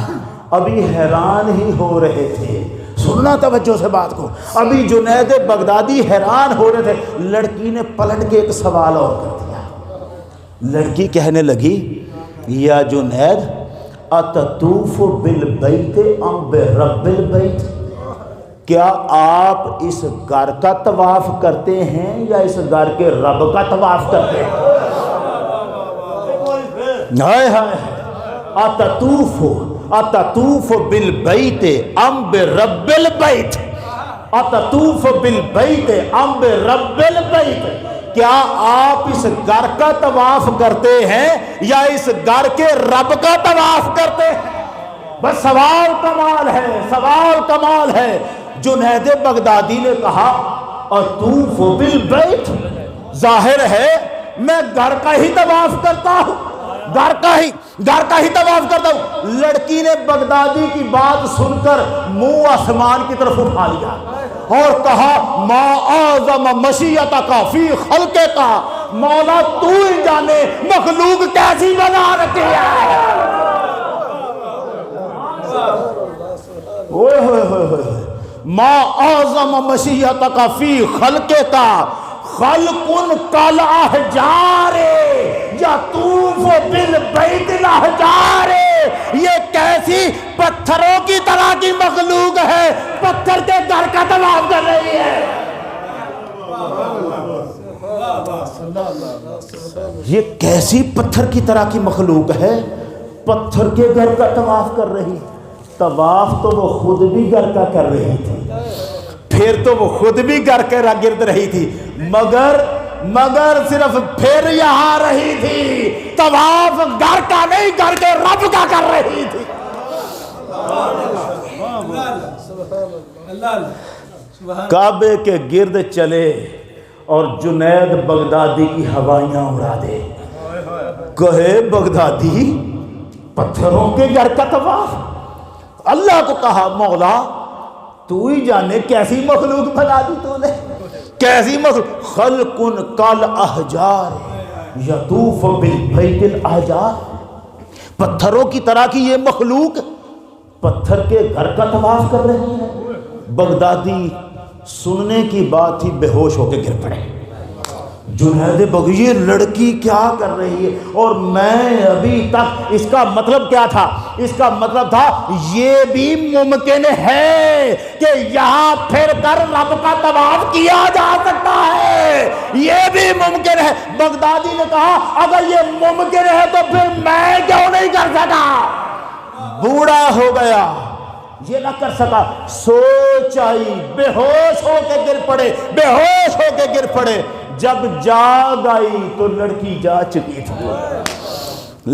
ابھی حیران ہی ہو رہے تھے، سننا توجہ سے بات کو، ابھی جنید بغدادی حیران ہو رہے تھے، لڑکی نے پلٹ کے ایک سوال اور کر دیا۔ لڑکی کہنے لگی یا جنید اتطوف بالبیت ام برب البیت، کیا آپ اس گھر کا طواف کرتے ہیں یا اس گھر کے رب کا طواف کرتے ہیں؟ ہائے ہائے، اتطوف بالبیت ام برب البیت، اتطوف بالبیت ام برب البیت، کیا آپ اس گھر کا طواف کرتے ہیں یا اس گھر کے رب کا طواف کرتے ہیں؟ بس سوال کمال ہے، سوال کمال ہے۔ جنید بغدادی نے کہا اطوف بالبیت، ظاہر ہے میں گھر کا ہی طواف کرتا ہوں، گھر کا ہی طواف کرتا ہوں۔ لڑکی نے بغدادی کی بات سن کر منہ آسمان کی طرف اٹھا لیا اور کہا ما اعظم مشیتک فی خلقک، مولا تو ہی جانے مخلوق کیسی بنا رکھی ہے۔ اوئے ہوئے ہوئے ہوئے، ما اعظم مشیتک فی خلقک خلق کالاحجار یطوف بالبیت الاحجار، یہ کیسی پتھروں کی طرح کی مخلوق ہے، پتھر کے گھر کا طواف کر رہی ہے۔ یہ کیسی پتھر کی طرح کی مخلوق ہے، پتھر کے گھر کا طواف کر رہی ہے۔ طواف تو وہ خود بھی گھر کا کر رہی تھی، پھر تو وہ خود بھی گھر کے گرد رہی تھی، مگر صرف پھر یہاں رہی تھی، طواف گھر کا نہیں گھر کے رب کا کر رہی تھی۔ کعبے کے گرد چلے اور جنید بغدادی کی ہوائیاں اڑا دے، کہے بغدادی پتھروں کے گھر کا طواف۔ اللہ کو کہا مولا تو ہی جانے کیسی مخلوق بنا دی تو نے، کیسی مخلوق، خلق کالاحجار یطوف بالبیت الاحجار، پتھروں کی طرح کی یہ مخلوق پتھر کے گھر کا طواف کر رہی ہے۔ بغدادی سننے کی بات تھی، بے ہوش ہو کے گر پڑے۔ جنید بغدادی یہ لڑکی کیا کر رہی ہے، اور میں ابھی تک، اس کا مطلب کیا تھا؟ اس کا مطلب تھا یہ بھی ممکن ہے کہ یہاں پھر کر رب کا طواف کیا جا سکتا ہے، یہ بھی ممکن ہے۔ بغدادی نے کہا اگر یہ ممکن ہے تو پھر میں کیوں نہیں کر سکا؟ بوڑھا ہو گیا، یہ نہ کر سکا، سوچ آئی، بے ہوش ہو کے گر پڑے، بے ہوش ہو کے گر پڑے۔ جب جاگ آئی تو لڑکی جا چکی تھی،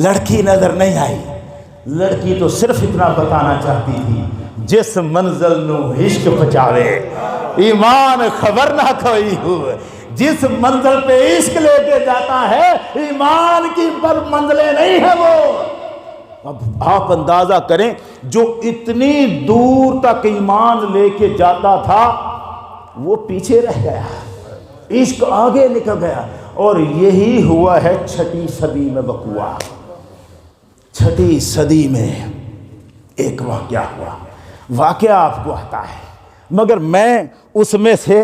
لڑکی نظر نہیں آئی۔ لڑکی تو صرف اتنا بتانا چاہتی تھی جس منزل نو عشق پچاوے ایمان خبر نہ کوئی ہو، جس منزل پہ عشق لے کے جاتا ہے ایمان کی پر منزلیں نہیں ہے وہ۔ اب آپ اندازہ کریں جو اتنی دور تک ایمان لے کے جاتا تھا وہ پیچھے رہ گیا، عشق آگے نکل گیا۔ اور یہی ہوا ہے 6 صدی میں وقوع۔ 6 صدی میں ایک واقعہ ہوا، واقعہ آپ کو آتا ہے مگر میں اس میں سے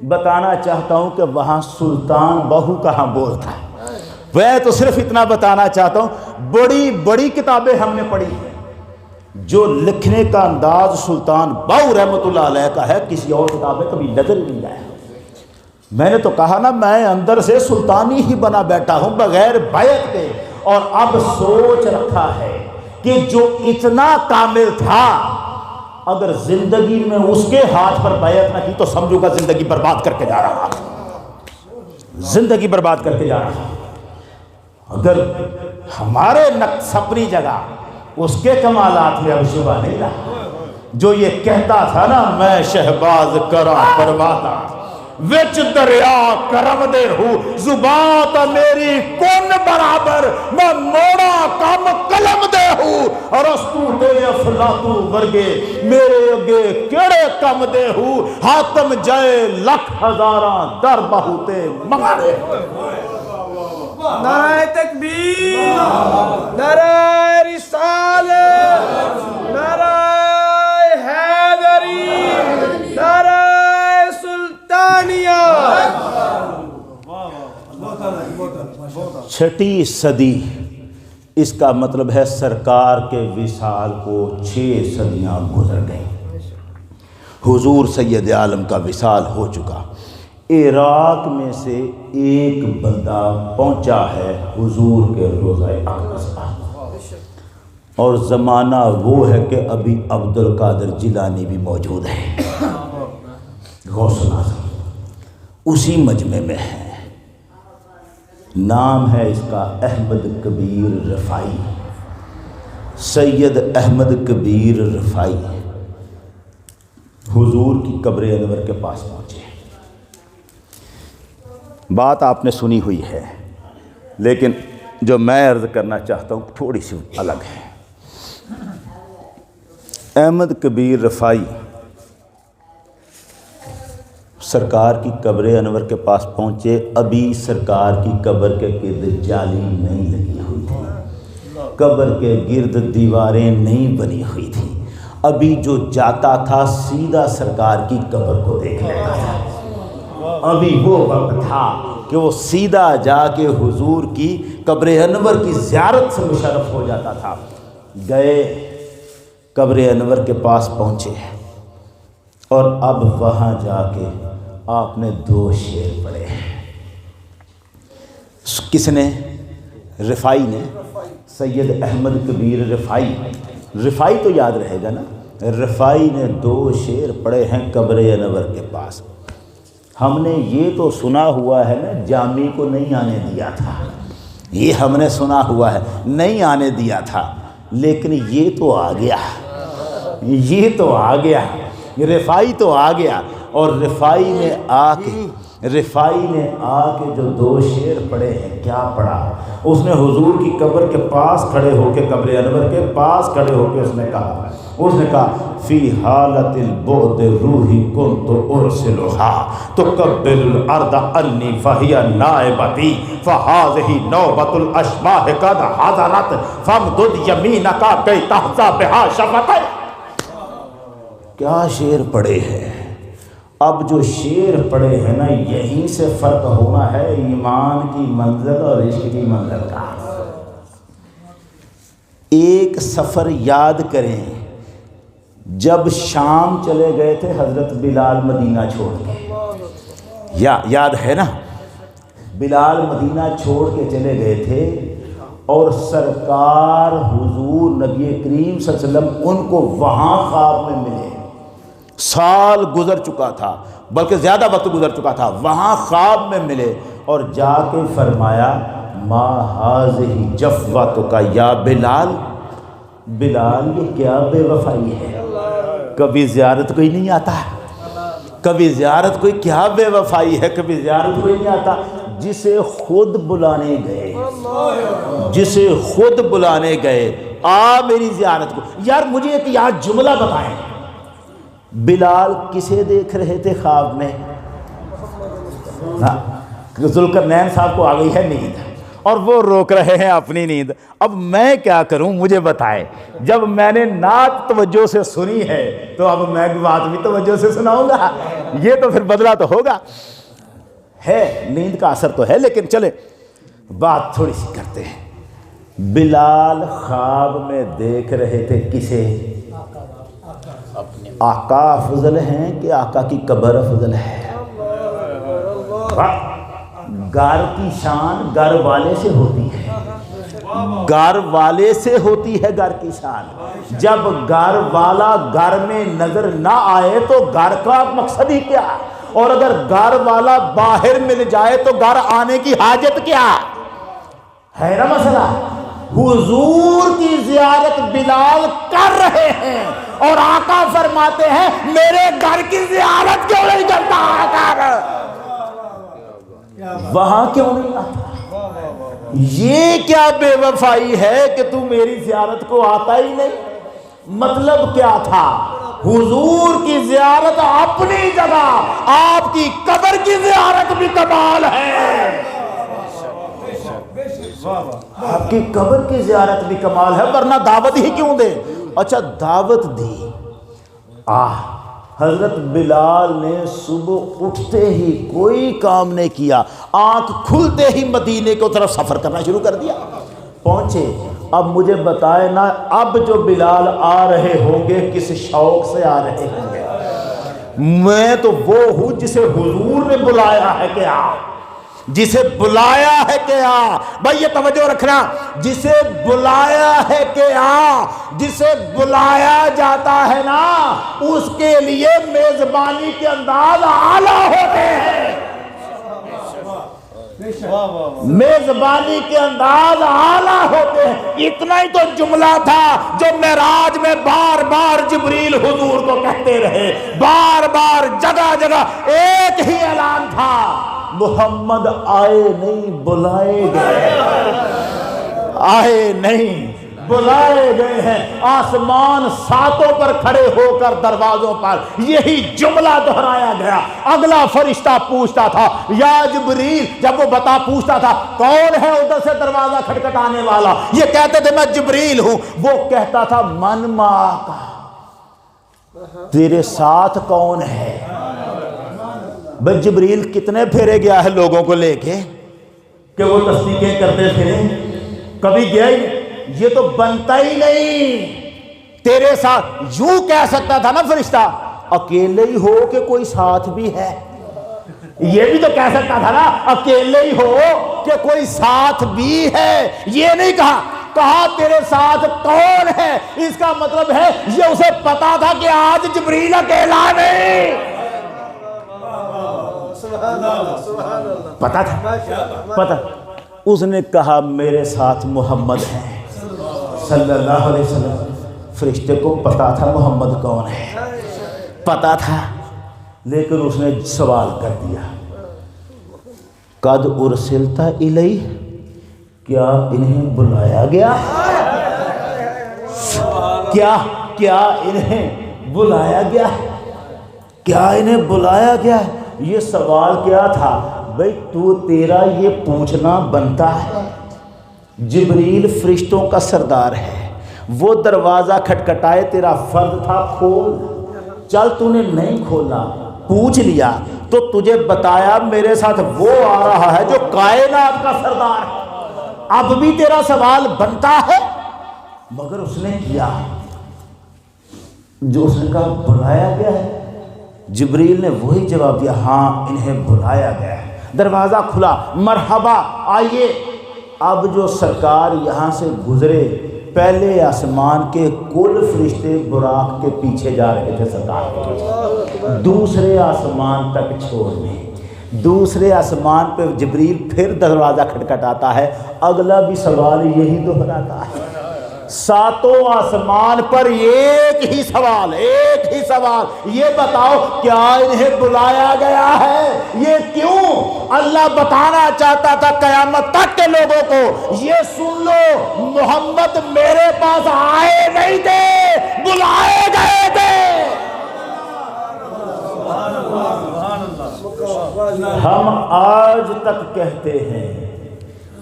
بتانا چاہتا ہوں کہ وہاں سلطان بہو کہاں بولتا ہے. میں تو صرف اتنا بتانا چاہتا ہوں بڑی بڑی کتابیں ہم نے پڑھی ہیں، جو لکھنے کا انداز سلطان بہو رحمۃ اللہ علیہ کا ہے کسی اور کتاب میں کبھی نظر ہی نہیں آیا. میں نے تو کہا نا میں اندر سے سلطانی ہی بنا بیٹھا ہوں بغیر بیعت کے، اور اب سوچ رکھا ہے کہ جو اتنا کامل تھا اگر زندگی میں اس کے ہاتھ پر بیعت نہ کی تو سمجھو گا زندگی برباد کر کے جا رہا، زندگی برباد کر کے جا رہا. اگر ہمارے نقص اپنی جگہ اس کے کمالات میں اب شبہ نہیں رہا. جو یہ کہتا تھا نا میں شہباز کرا پرواتا وچ دریا کرم دے ہوں زبان تا میری کون برابر میں موڑا کم قلم دے ہوں اور استو تے افلاطو ورگے میرے اگے کیڑے کم دے ہوں حاتم جائے لکھ ہزاراں در بہوتے مغارے. نعرہ تکبیر، نعرہ رسالت، نعرہ حیدری، نعرہ سلطانیہ. چھٹی صدی اس کا مطلب ہے سرکار کے وصال کو 6 صدیاں گزر گئیں. حضور سید عالم کا وصال ہو چکا. عراق میں سے ایک بندہ پہنچا ہے حضور کے روضہ اقدس پر، اور زمانہ وہ ہے کہ ابھی عبد القادر جیلانی بھی موجود ہے، غوث اعظم اسی مجمع میں ہے. نام ہے اس کا احمد کبیر رفاعی، سید احمد کبیر رفاعی. حضور کی قبر انور کے پاس پہنچے. بات آپ نے سنی ہوئی ہے لیکن جو میں عرض کرنا چاہتا ہوں تھوڑی سی الگ ہے. احمد کبیر رفاعی سرکار کی قبر انور کے پاس پہنچے. ابھی سرکار کی قبر کے گرد جالی نہیں لگی ہوئی تھی، قبر کے گرد دیواریں نہیں بنی ہوئی تھیں. ابھی جو جاتا تھا سیدھا سرکار کی قبر کو دیکھ لیتا تھا. ابھی وہ وقت تھا کہ وہ سیدھا جا کے حضور کی قبر انور کی زیارت سے مشرف ہو جاتا تھا. گئے قبر انور کے پاس پہنچے اور اب وہاں جا کے آپ نے 2 شعر پڑھے. کس نے؟ رفاعی نے، سید احمد کبیر رفاعی. رفاعی تو یاد رہے گا نا. رفاعی نے 2 شعر پڑھے ہیں قبر انور کے پاس. ہم نے یہ تو سنا ہوا ہے نا جامی کو نہیں آنے دیا تھا، یہ ہم نے سنا ہوا ہے نہیں آنے دیا تھا، لیکن یہ تو آ گیا، یہ تو آ گیا. رفاعی تو آ گیا اور رفاعی نے آ کے جو 2 شعر پڑھے ہیں کیا پڑھا. اس نے حضور کی قبر کے پاس کھڑے ہو کے قبر انور کے پاس کھڑے ہو کے اس نے کہا فی حالت البعد روحی کنت ارسلها تقبل الارض انی فہی نائبتی فہذہ نوبت الاشباح قد حضرت فامدد یمینک کی تحظی بہا شفقت. کیا شعر پڑھے ہیں. اب جو شعر پڑھے ہیں نا یہیں سے فرق ہونا ہے ایمان کی منزل اور عشق کی منزل کا. ایک سفر یاد کریں، جب شام چلے گئے تھے حضرت بلال مدینہ چھوڑ کے، یاد ہے نا، بلال مدینہ چھوڑ کے چلے گئے تھے اور سرکار حضور نبی کریم صلی اللہ علیہ وسلم ان کو وہاں خواب میں ملے. سال گزر چکا تھا، بلکہ زیادہ وقت گزر چکا تھا، وہاں خواب میں ملے اور جا کے فرمایا ما ہذہ جفوتک یا بلال. بلال یہ کیا بے وفائی ہے، کبھی زیارت کوئی نہیں آتا، کبھی زیارت کوئی کیا بے وفائی ہے، کبھی زیارت کوئی نہیں آتا. جسے خود بلانے گئے، جسے خود بلانے گئے آ میری زیارت کو. یار مجھے ایک یاد جملہ بتائیں، بلال کسے دیکھ رہے تھے خواب میں؟ ذوالقرنین صاحب کو آ گئی ہے نیند، اور وہ روک رہے ہیں اپنی نیند. اب میں کیا کروں مجھے بتائیں. جب میں نے نعت توجہ سے سنی ہے تو اب میں بات بھی توجہ سے سناؤں گا. یہ تو پھر بدلا تو ہوگا. ہے نیند کا اثر تو ہے, لیکن چلے بات تھوڑی سی کرتے ہیں. بلال خواب میں دیکھ رہے تھے کسے؟ آقا افضل ہیں کہ آقا کی قبر افضل ہے؟ گھر کی شان گھر والے سے ہوتی ہے, گھر والے سے ہوتی ہے گھر کی شان. جب گھر والا گھر میں نظر نہ آئے تو گھر کا مقصد ہی کیا؟ اور اگر گھر والا باہر مل جائے تو گھر آنے کی حاجت کیا ہے نا مسئلہ. حضور کی زیارت بلال کر رہے ہیں اور آقا فرماتے ہیں میرے گھر کی زیارت کیوں نہیں کرتا آقا, وہاں کیوں نہیں آتا؟ یہ کیا بے وفائی ہے کہ تو میری زیارت کو آتا ہی نہیں؟ مطلب کیا تھا؟ حضور کی زیارت اپنی جگہ, آپ کی قبر کی زیارت بھی کمال ہے. آپ کی قبر کی زیارت بھی کمال ہے, ورنہ دعوت ہی کیوں دے؟ اچھا دعوت دی. حضرت بلال نے صبح اٹھتے ہی کوئی کام نہیں کیا, آنکھ کھلتے ہی مدینے کو طرف سفر کرنا شروع کر دیا. پہنچے. اب مجھے بتائے نا, اب جو بلال آ رہے ہوں گے کس شوق سے آ رہے ہوں گے؟ میں تو وہ ہوں جسے حضور نے بلایا ہے کہ آ, جسے بلایا ہے کہ آ. بھائی یہ توجہ رکھنا, جسے بلایا ہے کہ آ, جسے بلایا جاتا ہے نا اس کے لیے میزبانی کے انداز اعلیٰ ہوتے ہیں. میزبانی کے انداز اعلیٰ ہوتے ہیں. اتنا ہی تو جملہ تھا جو معراج میں بار بار جبریل حضور کو کہتے رہے, بار بار جگہ جگہ ایک ہی اعلان تھا, محمد آئے نہیں بلائے گئے, آئے نہیں بلائے گئے ہیں. آسمان ساتوں پر کھڑے ہو کر دروازوں پر یہی جملہ دہرایا گیا. اگلا فرشتہ پوچھتا تھا یا جبریل, جب وہ بتا پوچھتا تھا کون ہے ادھر سے دروازہ کھٹکھٹانے والا, یہ کہتے تھے میں جبریل ہوں. وہ کہتا تھا من معاک, تیرے ساتھ کون ہے؟ بھئی جبریل کتنے پھیرے گیا ہے لوگوں کو لے کے کہ وہ تصدیقیں کرتے پھرے, کبھی گیا ہی. یہ تو بنتا ہی نہیں تیرے ساتھ. یوں کہہ سکتا تھا نا فرشتہ اکیلے ہی ہو کہ کوئی ساتھ بھی ہے, یہ بھی تو کہہ سکتا تھا نا اکیلے ہی ہو کہ کوئی ساتھ بھی ہے. یہ نہیں کہا, کہا تیرے ساتھ کون ہے. اس کا مطلب ہے یہ اسے پتا تھا کہ آج جبریل اکیلا نہیں, پتا تھا, پتا. اس نے کہا میرے ساتھ محمد ہے صلی اللہ علیہ وسلم. فرشتے کو پتا تھا محمد کون ہے, پتا تھا, لیکن اس نے سوال کر دیا قد ارسلت الیہ, کیا انہیں بلایا گیا؟ کیا انہیں بلایا گیا؟ کیا انہیں بلایا گیا؟ یہ سوال کیا تھا بھئی؟ تیرا یہ پوچھنا بنتا ہے. جبریل فرشتوں کا سردار ہے, وہ دروازہ کھٹکھٹائے, تیرا فرض تھا کھول. چل تو نے نہیں کھولا, پوچھ لیا تو تجھے بتایا میرے ساتھ وہ آ رہا ہے جو کائنات کا سردار ہے. اب بھی تیرا سوال بنتا ہے. مگر اس نے کیا جو اس نے کہا بلایا گیا ہے. جبریل نے وہی جواب دیا ہاں انہیں بلایا گیا ہے. دروازہ کھلا, مرحبا آئیے. اب جو سرکار یہاں سے گزرے, پہلے آسمان کے کل فرشتے براق کے پیچھے جا رہے تھے سرکار کے, دوسرے آسمان تک چھوڑنے. دوسرے آسمان پہ جبریل پھر دروازہ کھٹکھٹاتا ہے, اگلا بھی سوال یہی دہراتا ہے. ساتوں آسمان پر ایک ہی سوال, ایک ہی سوال, یہ بتاؤ کیا انہیں بلایا گیا ہے؟ یہ کیوں؟ اللہ بتانا چاہتا تھا قیامت تک کے لوگوں کو, یہ سن لو محمد میرے پاس آئے نہیں تھے, بلائے گئے تھے. ہم آج تک کہتے ہیں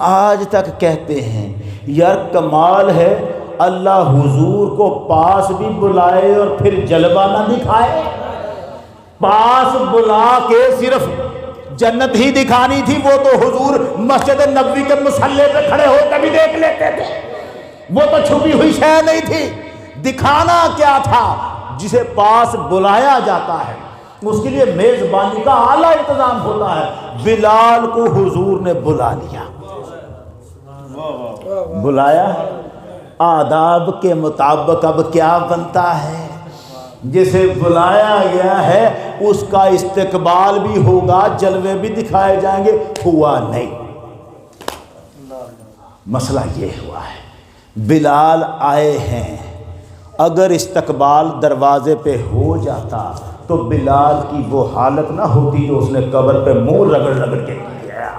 آج تک کہتے ہیں یار کمال ہے اللہ حضور کو پاس بھی بلائے اور پھر جلوہ نہ دکھائے. پاس بلا کے صرف جنت ہی دکھانی تھی، وہ تو حضور مسجد نبوی کے مصلی پہ کھڑے ہو کے بھی دیکھ لیتے تھے. وہ تو چھپی ہوئی شے نہیں تھی. دکھانا کیا تھا؟ جسے پاس بلایا جاتا ہے اس کے لیے میزبانی کا اعلیٰ انتظام ہوتا ہے. بلال کو حضور نے بلا لیا، بلایا. آداب کے مطابق اب کیا بنتا ہے؟ جسے بلایا گیا ہے اس کا استقبال بھی ہوگا، جلوے بھی دکھائے جائیں گے. ہوا نہیں. مسئلہ یہ ہوا ہے بلال آئے ہیں، اگر استقبال دروازے پہ ہو جاتا تو بلال کی وہ حالت نہ ہوتی جو اس نے قبر پہ منہ رگڑ رگڑ کے کیا.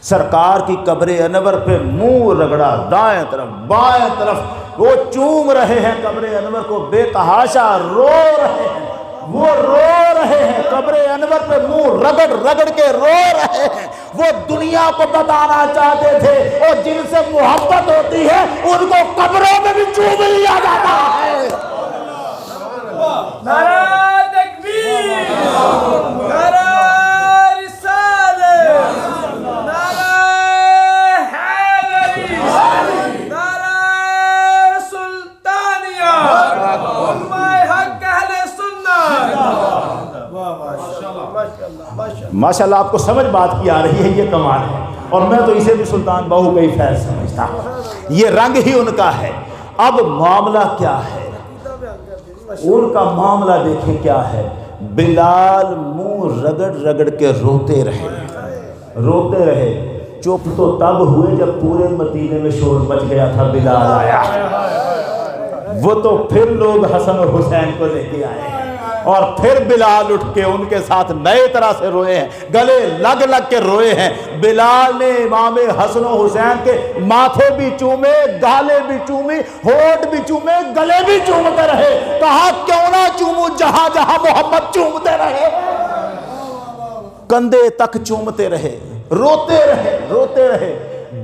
سرکار کی قبر انور پہ منہ رگڑا، دائیں طرف بائیں طرف وہ چوم رہے ہیں قبر انور کو، بے تحاشا رو رہے ہیں. وہ رو رہے ہیں قبر انور پہ منہ رگڑ رگڑ کے رو رہے ہیں. وہ دنیا کو بتانا چاہتے تھے اور جن سے محبت ہوتی ہے ان کو قبروں میں بھی چوم لیا جاتا ہے. نعرہ تکبیر، نعرہ رسالت، نعرہ حیدری، نعرہ سلطانیہ، امہ حق اہل سنت. ماشاءاللہ آپ کو سمجھ بات کی آ رہی ہے، یہ کمال ہے. اور میں تو اسے بھی سلطان بہو کا ہی فیض سمجھتا ہوں. یہ رنگ ہی ان کا ہے. اب معاملہ کیا ہے؟ ان کا معاملہ دیکھیں کیا ہے. بلال منہ رگڑ رگڑ کے روتے رہے، روتے رہے. چپ تو تب ہوئے جب پورے مدینے میں شور مچ گیا تھا بلال آیا. وہ تو پھر لوگ حسن اور حسین کو لے کے آئے اور پھر بلال اٹھ کے ان کے ساتھ نئے طرح سے روئے ہیں، گلے لگ لگ کے روئے ہیں. بلال نے امام حسن و حسین کے ماتھے بھی چومے، گالے بھی چومی، ہونٹ بھی چومے، گلے بھی چومتے رہے. کہا کیوں نہ چوموں جہاں جہاں محمد چومتے رہے. کندھے تک چومتے رہے، روتے رہے، روتے رہے.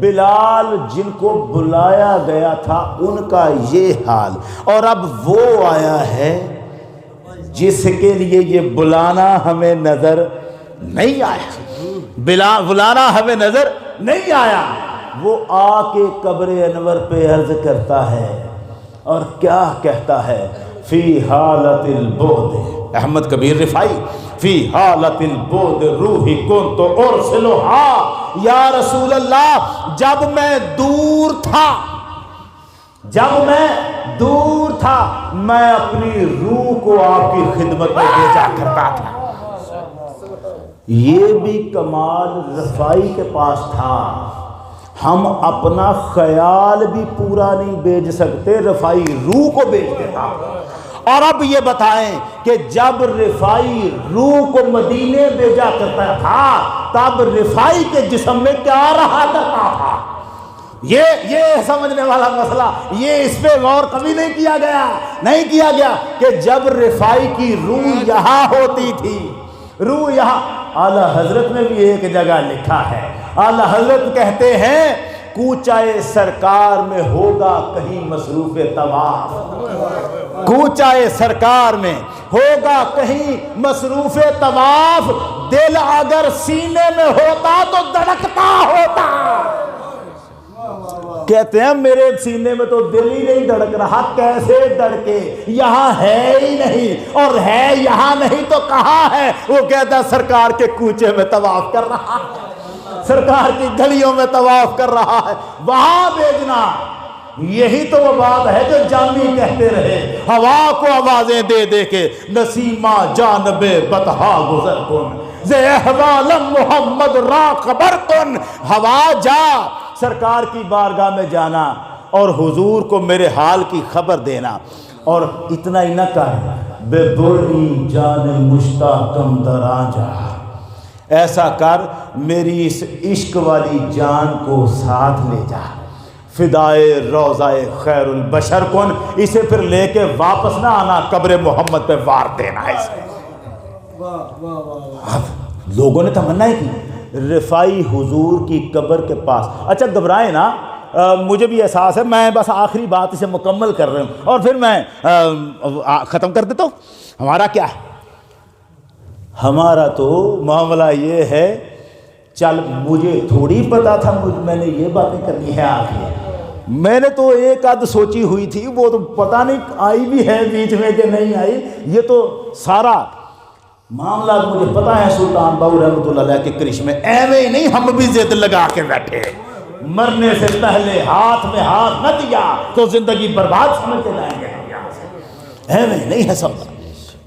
بلال جن کو بلایا گیا تھا ان کا یہ حال. اور اب وہ آیا ہے جس کے لیے یہ بلانا ہمیں نظر نہیں آیا، بلانا ہمیں نظر نہیں آیا. وہ آ کے قبر انور پہ عرض کرتا ہے اور کیا کہتا ہے؟ فی حالت البعد، احمد کبیر رفاعی، فی حالت البعد روحی کنت ارسلھا یا رسول اللہ. جب میں دور تھا، جب میں دور تھا میں اپنی روح کو آپ کی خدمت میں بھیجا کرتا تھا. یہ بھی کمال رفاعی کے پاس تھا. ہم اپنا خیال بھی پورا نہیں بھیج سکتے، رفاعی روح کو بھیج دیتا. اور اب یہ بتائیں کہ جب رفاعی روح کو مدینے بھیجا کرتا تھا تب رفاعی کے جسم میں کیا رہا کرتا تھا؟ یہ سمجھنے والا مسئلہ، یہ اس پہ غور کبھی نہیں کیا گیا، نہیں کیا گیا کہ جب رفاعی کی روح یہاں ہوتی تھی، روح یہاں. اعلیٰ حضرت نے بھی ایک جگہ لکھا ہے، اعلیٰ حضرت کہتے ہیں کوچائے سرکار میں ہوگا کہیں مصروف طواف، کوچائے سرکار میں ہوگا کہیں مصروف طواف. دل اگر سینے میں ہوتا تو دھڑکتا ہوتا. کہتے ہیں میرے سینے میں تو دل ہی نہیں دھڑک رہا، کیسے دھڑکے؟ یہاں ہے ہی نہیں، اور ہے یہاں نہیں تو کہاں ہے؟ وہ کہتا ہے سرکار کے کوچے میں طواف کر رہا ہے، سرکار کی گلیوں میں طواف کر رہا ہے، وہاں بھیجنا. یہی تو وہ بات ہے جو جامی کہتے رہے، ہوا کو آوازیں دے دے کے نسیمہ جانب بطحا گزر کن، زِ احوالم محمد را خبر کن. ہوا جا سرکار کی بارگاہ میں جانا اور حضور کو میرے حال کی خبر دینا. اور اتنا ہی نہ کر، بے بری جان مشتاقم دراں جا، ایسا کر میری اس عشق والی جان کو ساتھ لے جا، فدائے روضہ خیر البشر کن. اسے پھر لے کے واپس نہ آنا، قبر محمد پہ وار دینا ہے اسے. اب لوگوں نے تمنا کی رفاعی حضور کی قبر کے پاس. اچھا گھبرائیں نا, مجھے بھی احساس ہے, میں بس آخری بات اسے مکمل کر رہا ہوں اور پھر میں ختم کر دیتا ہوں. ہمارا کیا ہے؟ ہمارا تو معاملہ یہ ہے, چل مجھے تھوڑی پتا تھا میں نے یہ باتیں کرنی ہے آخر. میں نے تو ایک آدھ سوچی ہوئی تھی, وہ تو پتہ نہیں آئی بھی ہے بیچ میں کہ نہیں آئی. یہ تو سارا معاملہ مجھے پتہ ہے سلطان باہو رحمۃ اللہ علیہ کے کرشمے. ایویں ہی نہیں ہم بھی ضد لگا کے بیٹھے, مرنے سے پہلے ہاتھ میں ہاتھ نہ دیا تو زندگی برباد سمجھ کے جائیں گے. ایویں نہیں ہے سب,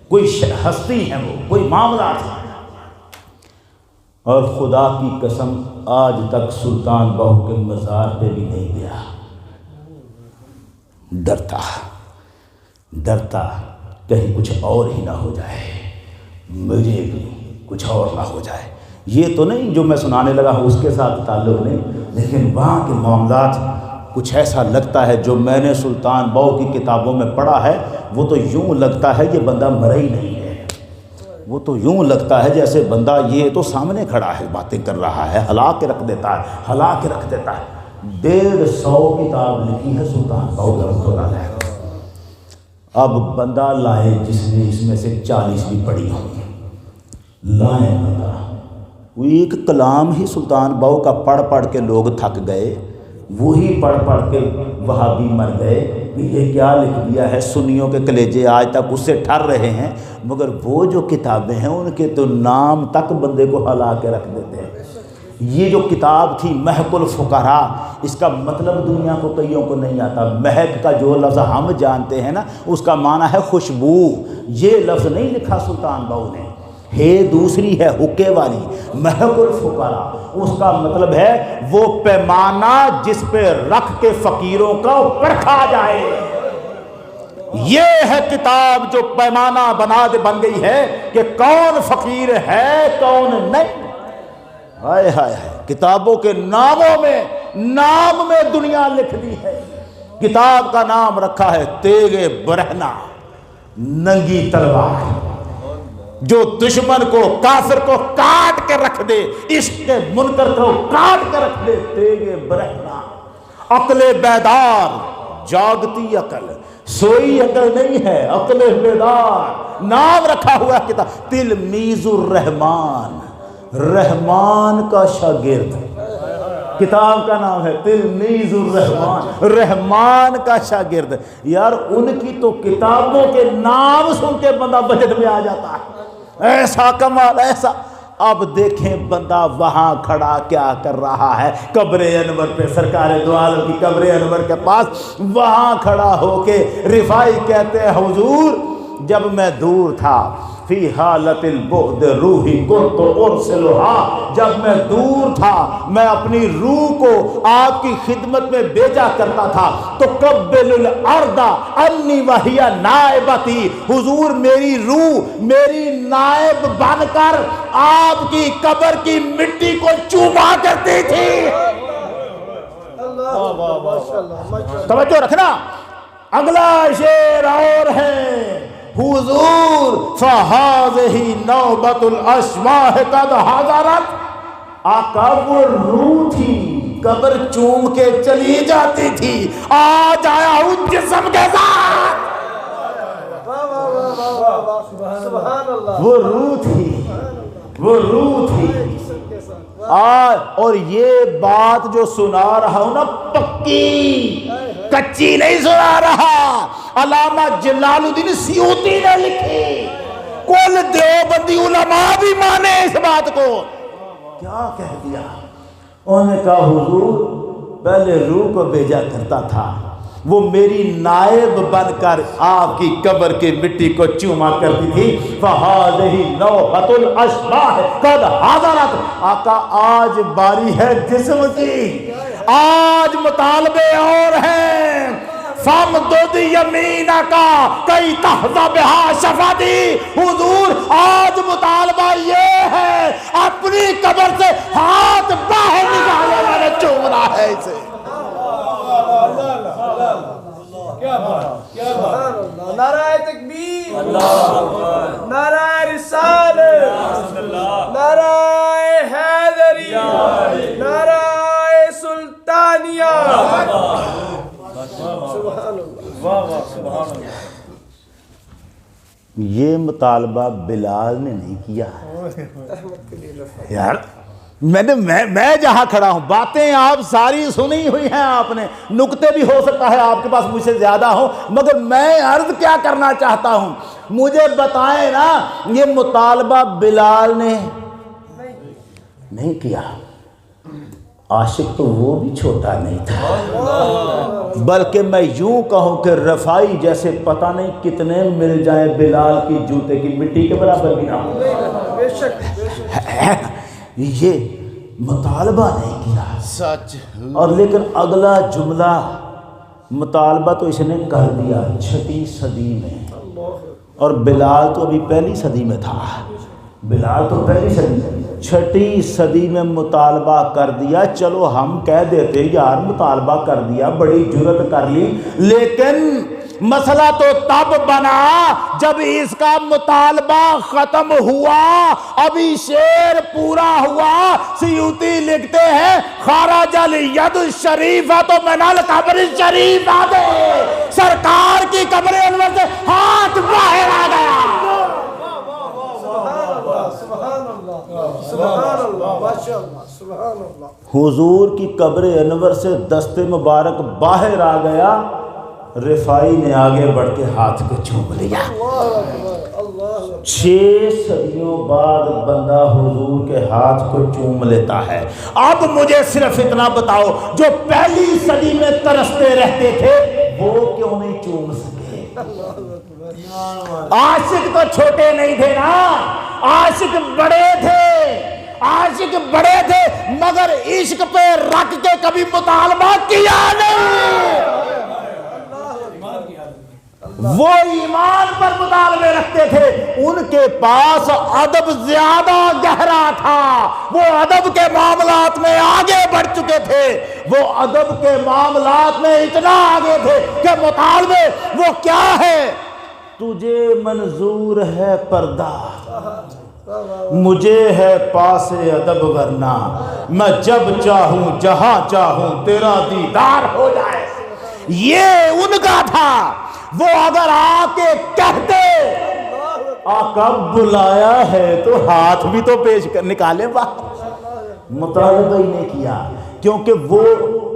کوئی ہستی ہے وہ, کوئی معاملہ تھا. اور خدا کی قسم آج تک سلطان باہو کے مزار پہ بھی نہیں گیا. ڈرتا کہیں کچھ اور ہی نہ ہو جائے, مجھے بھی کچھ اور نہ ہو جائے. یہ تو نہیں جو میں سنانے لگا ہوں اس کے ساتھ تعلق نہیں, لیکن وہاں کے معاملات کچھ ایسا لگتا ہے جو میں نے سلطان باہو کی کتابوں میں پڑھا ہے, وہ تو یوں لگتا ہے یہ بندہ مرا ہی نہیں ہے. وہ تو یوں لگتا ہے جیسے بندہ یہ تو سامنے کھڑا ہے, باتیں کر رہا ہے, ہلا کے رکھ دیتا ہے. 150 کتاب لکھی ہے سلطان باہو رحمۃ اللہ علیہ. اب بندہ لائے جس نے اس میں سے 40 بھی پڑھی ہوں, لائے بندہ. وہ ایک کلام ہی سلطان باہو کا پڑھ کے لوگ تھک گئے, وہی پڑھ کے وہابی مر گئے کہ یہ کیا لکھ دیا ہے. سنیوں کے کلیجے آج تک اس سے ٹھر رہے ہیں, مگر وہ جو کتابیں ہیں ان کے تو نام تک بندے کو ہلا کے رکھ دیتے ہیں. یہ جو کتاب تھی مہک الفقراء, اس کا مطلب دنیا کو کئیوں کو نہیں آتا. مہک کا جو لفظ ہم جانتے ہیں نا, اس کا معنی ہے خوشبو. یہ لفظ نہیں لکھا سلطان باہو نے, ہے دوسری ہے, حکے والی. مہک الفقراء اس کا مطلب ہے وہ پیمانہ جس پہ رکھ کے فقیروں کا پرکھا جائے. یہ ہے کتاب جو پیمانہ بن گئی ہے کہ کون فقیر ہے کون نہیں. ہائے ہائے ہائے, کتابوں کے ناموں میں نام میں دنیا لکھ دی ہے. کتاب کا نام رکھا ہے تیغ برہنہ, ننگی تلوار جو دشمن کو کافر کو کاٹ کے رکھ دے, عشق کے منکر کو کاٹ کے رکھ دے. تیغ برہنہ, عقل بیدار, جاگتی عقل, سوئی عقل نہیں ہے, عقل بیدار نام رکھا ہوا ہے کتاب. تلمیذ الرحمن, رحمان کا شاگرد, کتاب کا نام ہے تلمیذ الرحمن, رحمان کا شاگرد. یار ان کی تو کتابوں کے نام سن کے بندہ بجٹ میں آ جاتا ہے. ایسا کمال, ایسا. اب دیکھیں بندہ وہاں کھڑا کیا کر رہا ہے, قبر انور پہ, سرکار دو عالم کی قبر انور کے پاس وہاں کھڑا ہو کے رفاعی کہتے ہیں حضور جب میں دور تھا فی حالت البعد روحی کنت ارسلھا, جب میں دور تھا میں اپنی روح کو آپ کی خدمت میں بھیجا کرتا تھا. تو قبل الارض انی وہی نائبتی, حضور میری روح میری نائب بن کر آپ کی قبر کی مٹی کو چوما کرتی تھی. توجہ رکھنا, اگلا شعر اور ہے حضور فہذہ نوبت الاشباح قد حضرت. آقا وہ روح تھی قبر چوم کے چلی جاتی تھی, آج آیا ہوں جسم کے ساتھ. وہ روح تھی, وہ روح تھی. اور یہ بات جو سنا رہا ہوں نا پکی, کچی نہیں سنا رہا. علامہ جلال الدین سیوطی نے لکھی, کل دیوبندی علماء بھی مانے اس بات کو. کیا کہہ دیا انہوں نے کہا حضور پہلے روح کو بھیجا کرتا تھا, وہ میری نائب بن کر آپ کی قبر کی مٹی کو چوما کرتی تھی. فَهَذِهِ نَوْحَةُ الْأَشْبَاحِ قَدْ حَضَرَتْ. آقا آج باری ہے جسم کی, آج مطالبے اور ہیں. فَمْدُدْ يَمِينَكَ كَيْ تَحْظَ بِهَا شَفَتِي. حضور آج مطالبہ یہ ہے اپنی قبر سے ہاتھ باہر نکالے, میں نے چومنا ہے اسے. نعرہ تکبیر, نعرہ رسالت, نعرہ حیدری. یہ مطالبہ بلال نے نہیں کیا یار، میں جہاں کھڑا ہوں باتیں آپ ساری سنی ہوئی ہیں آپ نے، نکتے بھی ہو سکتا ہے آپ کے پاس مجھ سے زیادہ ہوں، مگر میں عرض کیا کرنا چاہتا ہوں، مجھے بتائیں نا یہ مطالبہ بلال نے نہیں کیا، عاشق تو وہ بھی چھوٹا نہیں تھا، بلکہ میں یوں کہوں کہ رفائی جیسے پتہ نہیں کتنے مل جائیں بلال کی جوتے کی مٹی کے برابر بھی نہ ہو، بے شک یہ مطالبہ نہیں کیا سچ، اور لیکن اگلا جملہ مطالبہ تو اس نے کر دیا 6 صدی میں، اور بلال تو ابھی پہلی صدی میں تھا، بلال تو پہلی صدی میں 6 صدی میں مطالبہ کر دیا، چلو ہم کہہ دیتے یار مطالبہ کر دیا، بڑی جرت کر لی، لیکن مسئلہ تو تب بنا جب اس کا مطالبہ ختم ہوا، ابھی شعر پورا ہوا، سیوطی لکھتے ہیں خارج الید الشریفۃ من القبر الشریفۃ، سرکار کی قبر انور سے ہاتھ باہر آ گیا، سبحان اللہ ماشاءاللہ سبحان اللہ، حضور کی قبر انور سے دست مبارک باہر آ گیا، رفائی نے آگے بڑھ کے ہاتھ کو چوم لیا، 6 صدیوں بعد بندہ حضور کے ہاتھ کو چوم لیتا ہے۔ اب مجھے صرف اتنا بتاؤ، جو پہلی صدی میں ترستے رہتے تھے وہ کیوں نہیں چوم سکے؟ عاشق تو چھوٹے نہیں تھے نا، عاشق بڑے تھے، عاشق بڑے تھے، مگر عشق پہ رکھ کے کبھی مطالبہ کیا نہیں، وہ ایمان پر مطالبے رکھتے تھے، ان کے پاس ادب زیادہ گہرا تھا، وہ ادب کے معاملات میں آگے بڑھ چکے تھے، وہ ادب کے معاملات میں اتنا آگے تھے کہ مطالبے وہ کیا ہے، تجھے منظور ہے پردہ، مجھے ہے پاس ادب، ورنہ میں جب چاہوں جہاں چاہوں تیرا دیدار ہو جائے، یہ ان کا تھا۔ وہ اگر آ کے کہتے آقا بلایا ہے تو ہاتھ بھی تو پیش کر نکالے باہر، مطالبہ ہی نہیں کیا، کیونکہ وہ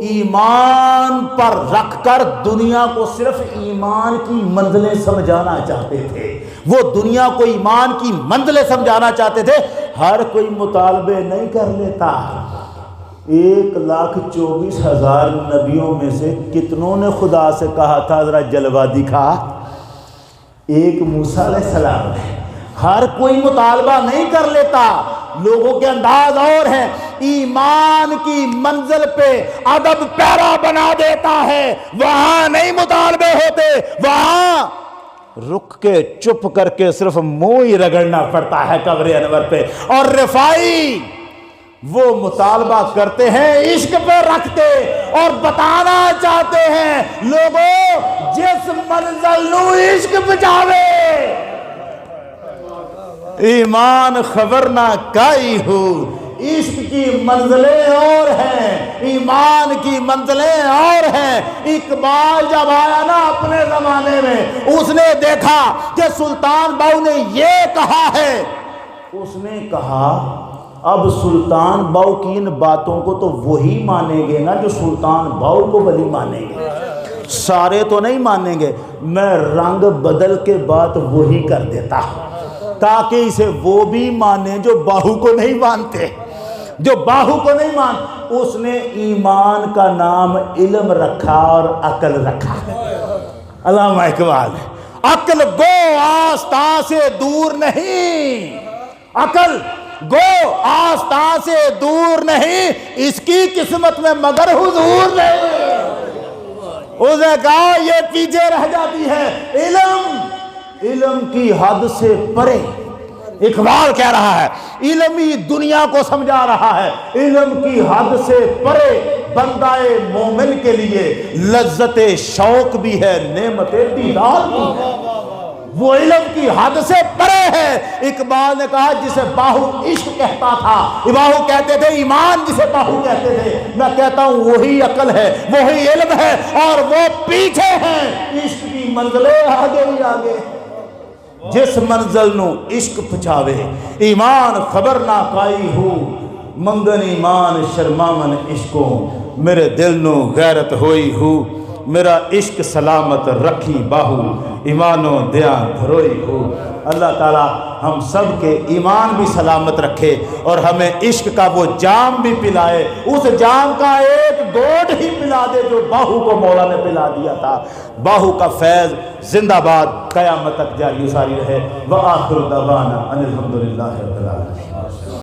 ایمان پر رکھ کر دنیا کو صرف ایمان کی منزلیں سمجھانا چاہتے تھے، وہ دنیا کو ایمان کی منزلیں سمجھانا چاہتے تھے، ہر کوئی مطالبے نہیں کر لیتا۔ 1,24,000 نبیوں میں سے کتنوں نے خدا سے کہا تھا ذرا جلوہ دکھا؟ ایک موسیٰ علیہ السلام ہے۔ ہر کوئی مطالبہ نہیں کر لیتا، لوگوں کے انداز اور ہیں، ایمان کی منزل پہ ادب پیرا بنا دیتا ہے، وہاں نہیں مطالبے ہوتے، وہاں رک کے چپ کر کے صرف منہ ہی رگڑنا پڑتا ہے قبر انور پہ۔ اور رفائی وہ مطالبہ کرتے ہیں عشق پہ رکھتے اور بتانا چاہتے ہیں لوگوں جس منزل نو عشق بچاوے ایمان خبر نہ کائی ہو، عشق کی منزلیں اور ہیں، ایمان کی منزلیں اور ہیں۔ اقبال جب آیا نا اپنے زمانے میں، اس نے دیکھا کہ سلطان باؤ نے یہ کہا ہے، اس نے کہا اب سلطان باؤ کی ان باتوں کو تو وہی مانیں گے نا جو سلطان باؤ کو ولی مانیں گے، سارے تو نہیں مانیں گے، میں رنگ بدل کے بات وہی کر دیتا تاکہ اسے وہ بھی مانیں جو باہو کو نہیں مانتے، جو باہو کو نہیں مان۔ اس نے ایمان کا نام علم رکھا اور عقل رکھا۔ علامہ اقبال نے عقل گو آستاں سے دور نہیں، عقل گو آستاں سے دور نہیں، اس کی قسمت میں مگر حضور نہیں، اس نے کہا یہ پیچھے رہ جاتی ہے، علم کی حد سے پرے۔ اقبال کہہ رہا ہے علم ہی دنیا کو سمجھا رہا ہے، علم کی حد سے پرے بندہ مومن کے لیے لذت شوق بھی ہے، نعمت دیدار بھی ہے۔ وہ علم کی حد سے پرے ہے۔ اقبال نے کہا جسے باہو عشق کہتا تھا، باہو کہتے تھے ایمان جسے باہو کہتے تھے، میں کہتا ہوں وہی عقل ہے، وہی علم ہے، اور وہ پیچھے ہیں۔ عشق کی منزلیں آگے ہی آگے، جس منزل نو عشق پچھاوے، ایمان خبر نہ کائی ہو، منگن ایمان شرماون عشقوں، میرے دل نو غیرت ہوئی ہو، میرا عشق سلامت رکھی باہو، ایمانوں دیاں دھروئی ہو۔ اللہ تعالی ہم سب کے ایمان بھی سلامت رکھے اور ہمیں عشق کا وہ جام بھی پلائے، اس جام کا ایک گھونٹ ہی پلا دے جو باہو کو مولا نے پلا دیا تھا۔ باہو کا فیض زندہ باد قیامت تک جاری و ساری رہے۔ وآخر دعوانا ان الحمدللہ رب العالمین۔